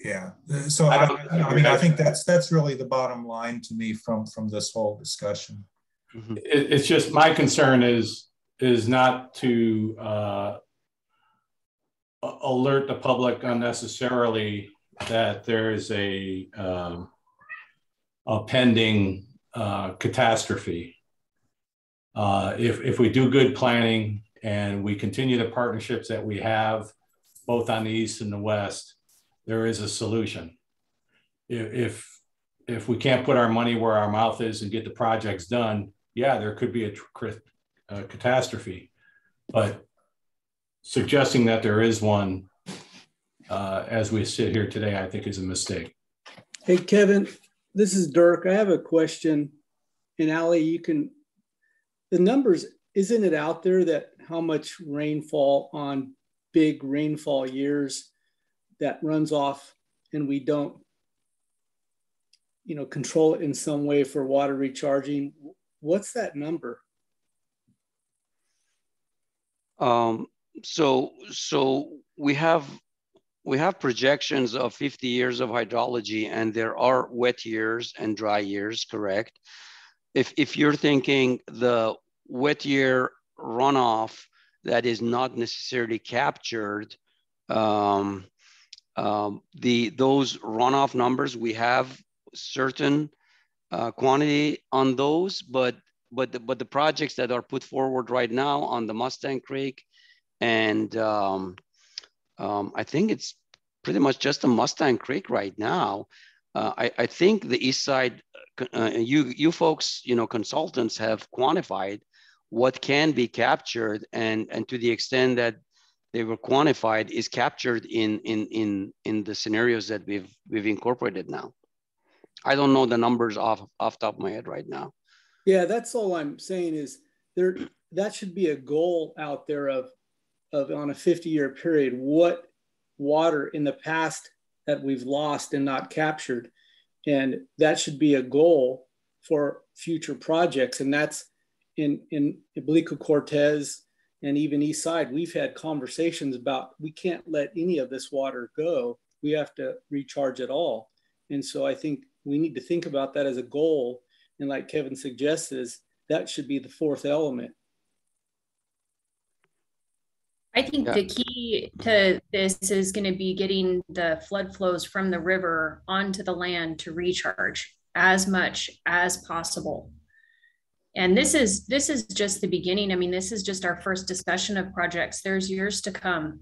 Yeah. So I think that's really the bottom line to me from this whole discussion. Mm-hmm. It's just my concern is not to alert the public unnecessarily that there is a pending catastrophe. If we do good planning and we continue the partnerships that we have, both on the east and the west, there is a solution. If we can't put our money where our mouth is and get the projects done, yeah, there could be a catastrophe. But suggesting that there is one as we sit here today, I think is a mistake. Hey, Kevin, this is Dirk. I have a question. And Ali, the numbers, isn't it out there that how much rainfall on big rainfall years that runs off and we don't, control it in some way for water recharging? What's that number? So we have projections of 50 years of hydrology, and there are wet years and dry years, correct? If you're thinking the wet year runoff that is not necessarily captured, those runoff numbers, we have certain quantity on those, but the projects that are put forward right now on the Mustang Creek, and I think it's pretty much just the Mustang Creek right now. I think the east side, you folks, consultants have quantified what can be captured, and to the extent that they were quantified is captured in the scenarios that we've incorporated now. I don't know the numbers off the top of my head right now. Yeah, that's all I'm saying is that should be a goal out there of on a 50-year period, what water in the past that we've lost and not captured. And that should be a goal for future projects. And that's in Oblique Cortez and even East Side, we've had conversations about we can't let any of this water go. We have to recharge it all. And so I think we need to think about that as a goal. And like Kevin suggested, that should be the fourth element. I think the key to this is going to be getting the flood flows from the river onto the land to recharge as much as possible. And this is just the beginning. I mean, this is just our first discussion of projects. There's years to come.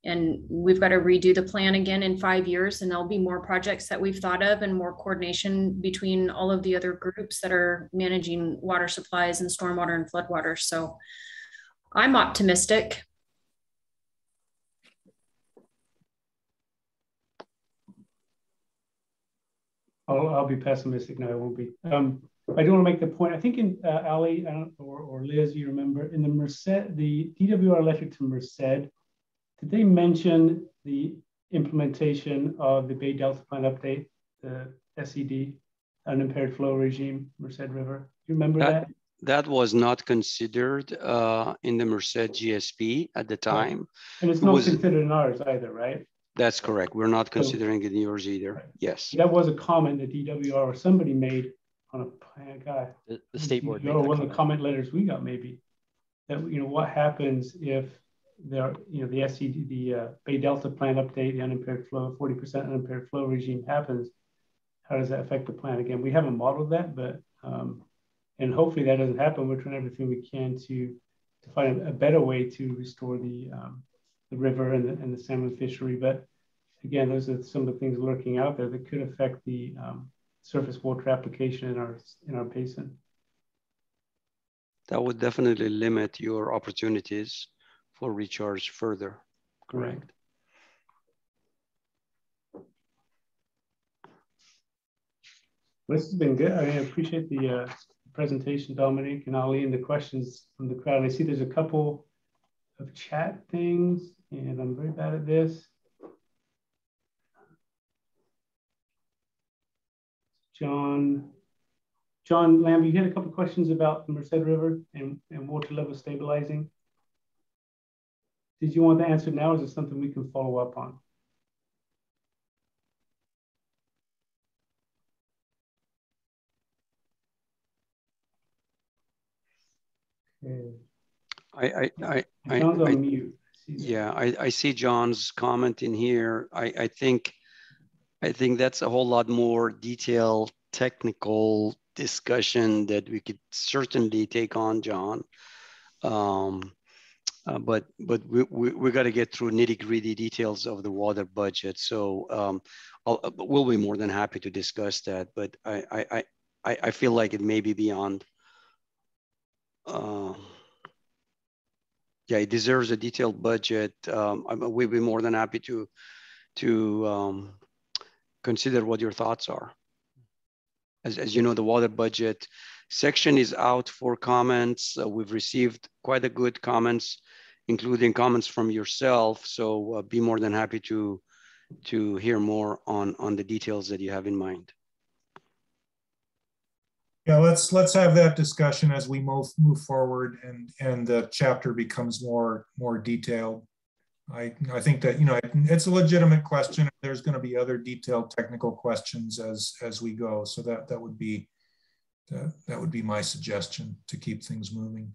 And we've got to redo the plan again in 5 years, and there'll be more projects that we've thought of and more coordination between all of the other groups that are managing water supplies and stormwater and floodwater. So I'm optimistic. I'll be pessimistic. No, I won't be. I do want to make the point. I think in Ali, or Liz, you remember in the Merced, the DWR letter to Merced, did they mention the implementation of the Bay Delta Plan update, the SED, unimpaired flow regime, Merced River? Do you remember that? That was not considered in the Merced GSP at the time. Right. And it's not considered in ours either, right? That's correct. We're not considering it in yours either. Right. Yes. That was a comment that DWR or somebody made on a plan guy. The state board. Or one of the comment letters we got, maybe, that what happens if there, the SED, the Bay Delta Plan update, the unimpaired flow, 40% unimpaired flow regime happens. How does that affect the plan? Again, we haven't modeled that, but and hopefully that doesn't happen. We're trying everything we can to find a better way to restore the river and the salmon fishery. But again, those are some of the things lurking out there that could affect the surface water application in our basin. That would definitely limit your opportunities for recharge further. Correct. This has been good. I appreciate the presentation, Dominic and Ali, and the questions from the crowd. I see there's a couple of chat things, and I'm very bad at this. John Lamb, you had a couple of questions about the Merced River and water level stabilizing. Did you want the answer now, or is it something we can follow up on? Okay. John's on mute. Yeah, I see John's comment in here. I think that's a whole lot more detailed technical discussion that we could certainly take on, John. But we got to get through nitty-gritty details of the water budget. So we'll be more than happy to discuss that. But I feel like it may be beyond. Yeah, it deserves a detailed budget. We'd be more than happy to consider what your thoughts are. As you know, the water budget section is out for comments. We've received quite a good comments, including comments from yourself. So be more than happy to hear more on the details that you have in mind. Yeah, let's have that discussion as we move forward and the chapter becomes more detailed. I think that, you know, it's a legitimate question. There's going to be other detailed technical questions as we go. So that would be my suggestion to keep things moving.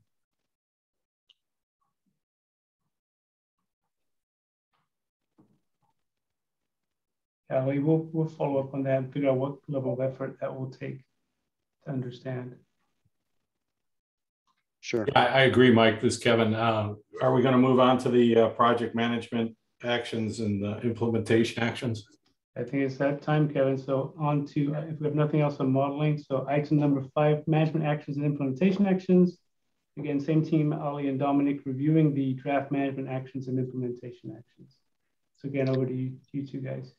Yeah, we'll follow up on that and figure out what level of effort that will take to understand. Sure. Yeah, I agree, Mike. This is Kevin. Are we going to move on to the project management actions and the implementation actions? I think it's that time, Kevin. So on to, if we have nothing else on modeling, so item number 5, management actions and implementation actions. Again, same team, Ali and Dominic, reviewing the draft management actions and implementation actions. So again, over to you two guys.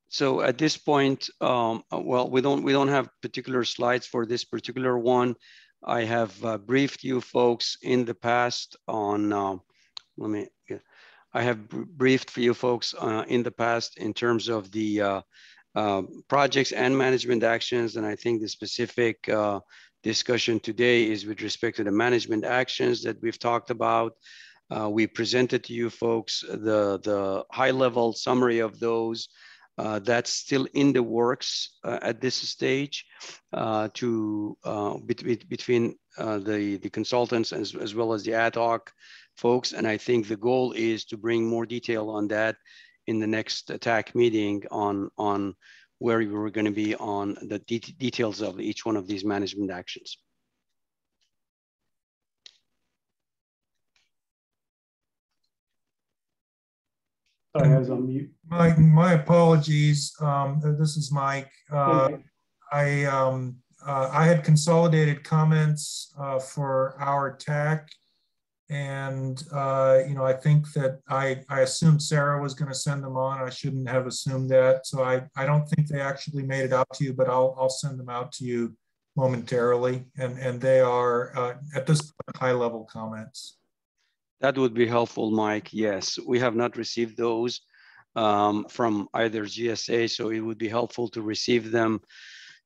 So at this point, well, we don't have particular slides for this particular one. I have briefed you folks in the past on, I have briefed for you folks in the past in terms of the projects and management actions. And I think the specific discussion today is with respect to the management actions that we've talked about. We presented to you folks the high level summary of those. That's still in the works at this stage between the consultants as well as the ad hoc folks. And I think the goal is to bring more detail on that in the next TAC meeting on where we were going to be on the details of each one of these management actions. Sorry, I was on mute. My apologies. This is Mike. I had consolidated comments for our TAC, and you know, I think that I assumed Sarah was going to send them on. I shouldn't have assumed that, so I don't think they actually made it out to you, but I'll send them out to you momentarily, and they are at this point high-level comments. That would be helpful, Mike. Yes, we have not received those from either GSA, so it would be helpful to receive them.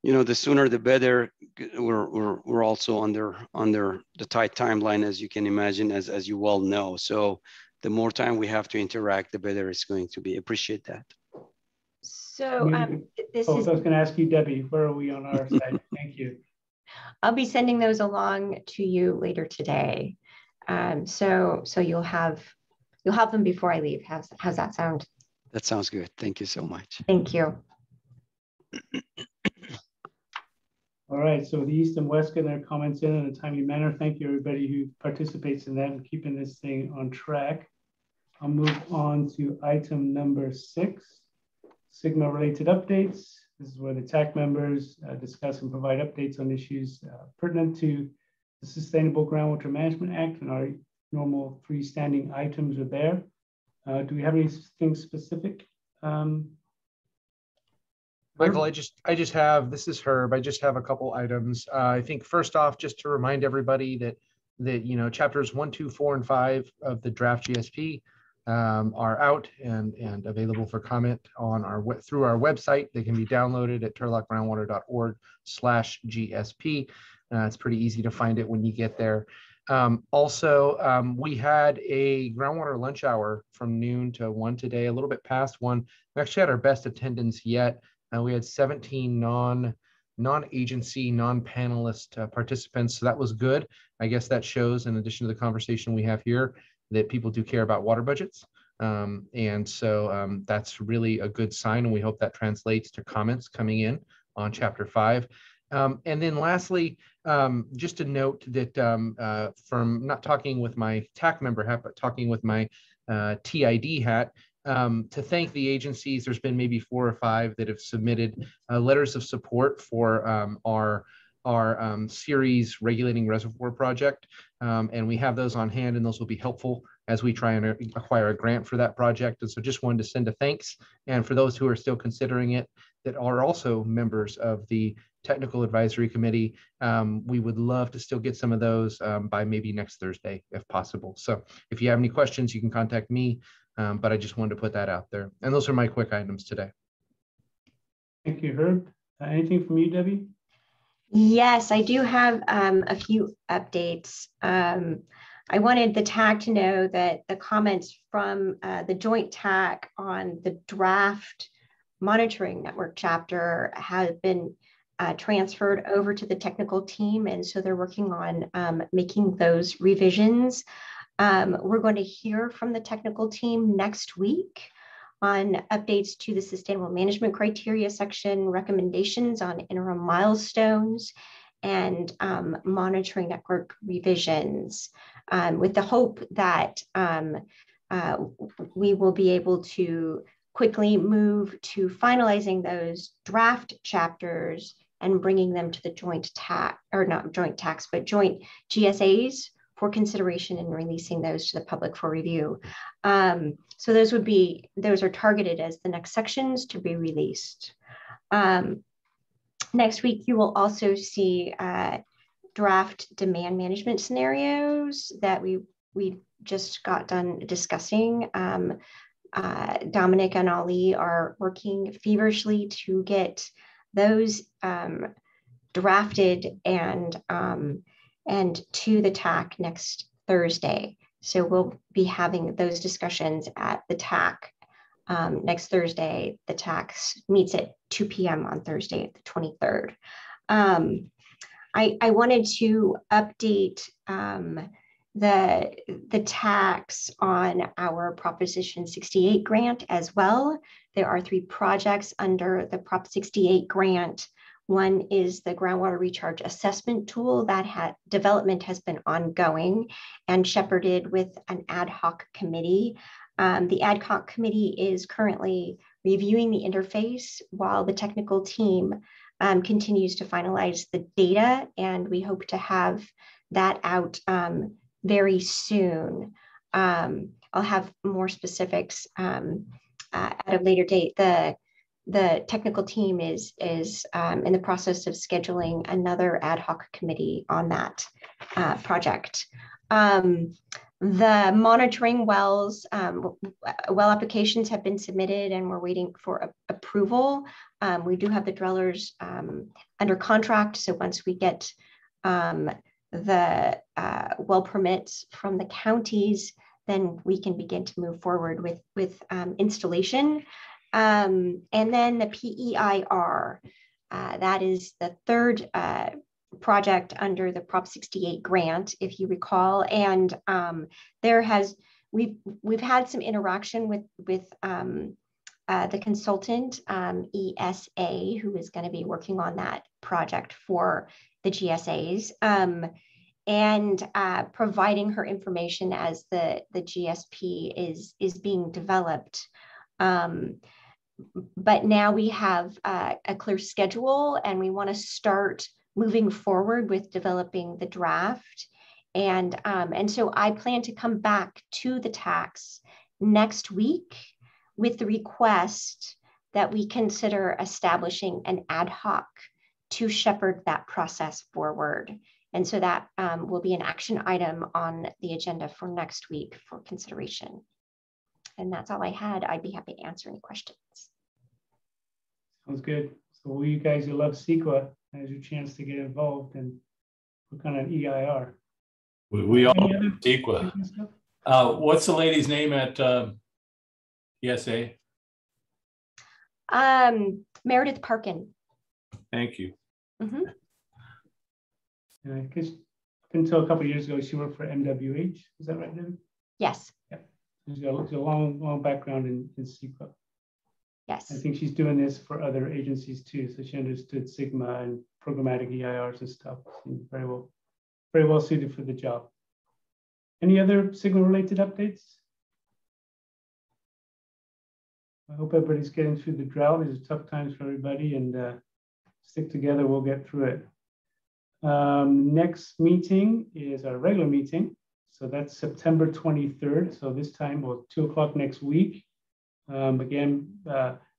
You know, the sooner the better. We're also under the tight timeline, as you can imagine, as you well know. So the more time we have to interact, the better it's going to be. Appreciate that. So I was going to ask you, Debbie, where are we on our side? Thank you. I'll be sending those along to you later today. So you'll have them before I leave. How's that sound? That sounds good. Thank you so much. Thank you. All right, so the East and West getting their comments in a timely manner. Thank you, everybody who participates in that and keeping this thing on track. I'll move on to item number 6, Sigma related updates. This is where the TAC members discuss and provide updates on issues pertinent to the Sustainable Groundwater Management Act, and our normal freestanding items are there. Do we have anything specific? Michael, I just have, this is Herb. I just have a couple items. I think first off, just to remind everybody that you know, chapters 1, 2, 4, and 5 of the draft GSP are out and available for comment on through our website. They can be downloaded at turlockgroundwater.org/GSP. It's pretty easy to find it when you get there. Also, we had a groundwater lunch hour from noon to 1 today, a little bit past 1. We actually had our best attendance yet. We had 17 non-agency, non-panelist participants, so that was good. I guess that shows, in addition to the conversation we have here, that people do care about water budgets. And so that's really a good sign, and we hope that translates to comments coming in on Chapter 5. And then lastly, just a note that from not talking with my TAC member hat, but talking with my TID hat, to thank the agencies. There's been maybe 4 or 5 that have submitted letters of support for our series regulating reservoir project. And we have those on hand, and those will be helpful as we try and acquire a grant for that project. And so just wanted to send a thanks. And for those who are still considering it, that are also members of the Technical Advisory Committee, we would love to still get some of those by maybe next Thursday, if possible. So if you have any questions, you can contact me, but I just wanted to put that out there. And those are my quick items today. Thank you, Herb. Anything from you, Debbie? Yes, I do have a few updates. I wanted the TAC to know that the comments from the joint TAC on the draft monitoring network chapter have been transferred over to the technical team. And so they're working on making those revisions. We're going to hear from the technical team next week on updates to the sustainable management criteria section, recommendations on interim milestones, and monitoring network revisions, with the hope that we will be able to quickly move to finalizing those draft chapters and bringing them to the joint TAC, or not joint TACs, but joint GSAs for consideration and releasing those to the public for review. So those are targeted as the next sections to be released. Next week, you will also see draft demand management scenarios that we just got done discussing. Dominic and Ali are working feverishly to get those drafted and to the TAC next Thursday. So we'll be having those discussions at the TAC next Thursday. The TAC meets at 2 p.m. on Thursday, the 23rd. I wanted to update the tax on our Proposition 68 grant as well. There are 3 projects under the Prop 68 grant. One is the groundwater recharge assessment tool that development has been ongoing and shepherded with an ad hoc committee. The ad hoc committee is currently reviewing the interface while the technical team continues to finalize the data, and we hope to have that out very soon. I'll have more specifics at a later date. The technical team is in the process of scheduling another ad hoc committee on that project. The monitoring wells, well applications have been submitted and we're waiting for approval. We do have the drillers under contract. So once we get the well permits from the counties, then we can begin to move forward with installation. And then the PEIR, that is the 3rd project under the Prop 68 grant, if you recall. And we've had some interaction with the consultant, ESA, who is going to be working on that project for the GSAs, and providing her information as the GSP is being developed. But now we have a clear schedule, and we want to start moving forward with developing the draft. And so I plan to come back to the tax next week with the request that we consider establishing an ad hoc to shepherd that process forward. And so that will be an action item on the agenda for next week for consideration. And that's all I had. I'd be happy to answer any questions. Sounds good. So will you guys who love CEQA has your chance to get involved and look on an EIR. We all CEQA. What's the lady's name at Gsa? Meredith Parkin. Thank you. Mm-hmm. And I guess until a couple of years ago, she worked for MWH. Is that right, Debbie? Yes. Yeah. She's got a long background in CEQA. Yes. I think she's doing this for other agencies too. So she understood Sigma and programmatic EIRs and stuff. Seems very well suited for the job. Any other Sigma related updates? I hope everybody's getting through the drought. These are tough times for everybody, and stick together, we'll get through it. Next meeting is our regular meeting. So that's September 23rd. So this time, well, 2 o'clock next week. Again,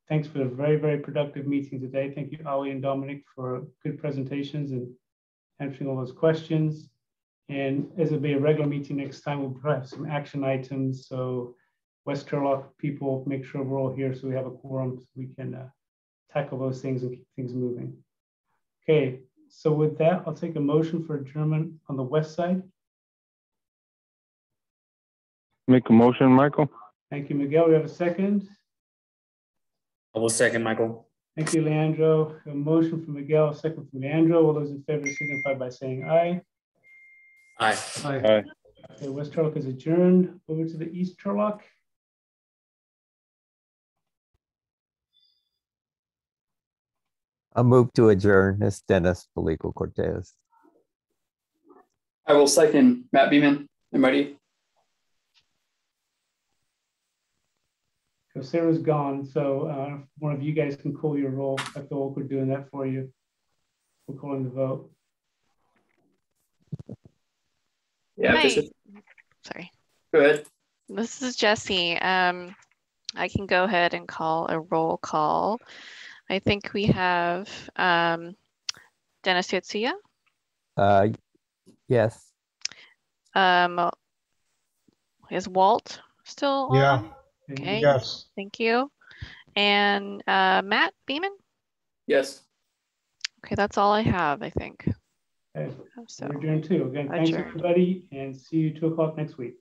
thanks for a very productive meeting today. Thank you, Ali and Dominic, for good presentations and answering all those questions. And as it'll be a regular meeting next time, we'll have some action items. So West Turlock people, make sure we're all here so we have a quorum so we can tackle those things and keep things moving. Okay, so with that, I'll take a motion for adjournment on the west side. Make a motion, Michael. Thank you, Miguel. We have a second. I will second, Michael. Thank you, Leandro. A motion from Miguel, a second from Leandro. All those in favor signify by saying aye. Aye. Aye. Okay, West Turlock is adjourned. Over to the East Turlock. I'll move to adjourn. It's Dennis Felico Cortez. I will second, Matt Beeman. I'm ready. So Sarah's gone, so one of you guys can call your roll. I feel awkward doing that for you. We're calling the vote. Yeah. Hi. Sorry. Go ahead. This is Jesse. I can go ahead and call a roll call. I think we have Dennis Yotsuya. Yes. Is Walt still on? Okay. Yes. Thank you. And Matt Beeman? Yes. Okay, that's all I have, I think. Okay. So We're adjourned too. Again, thanks everybody, and see you 2 o'clock next week.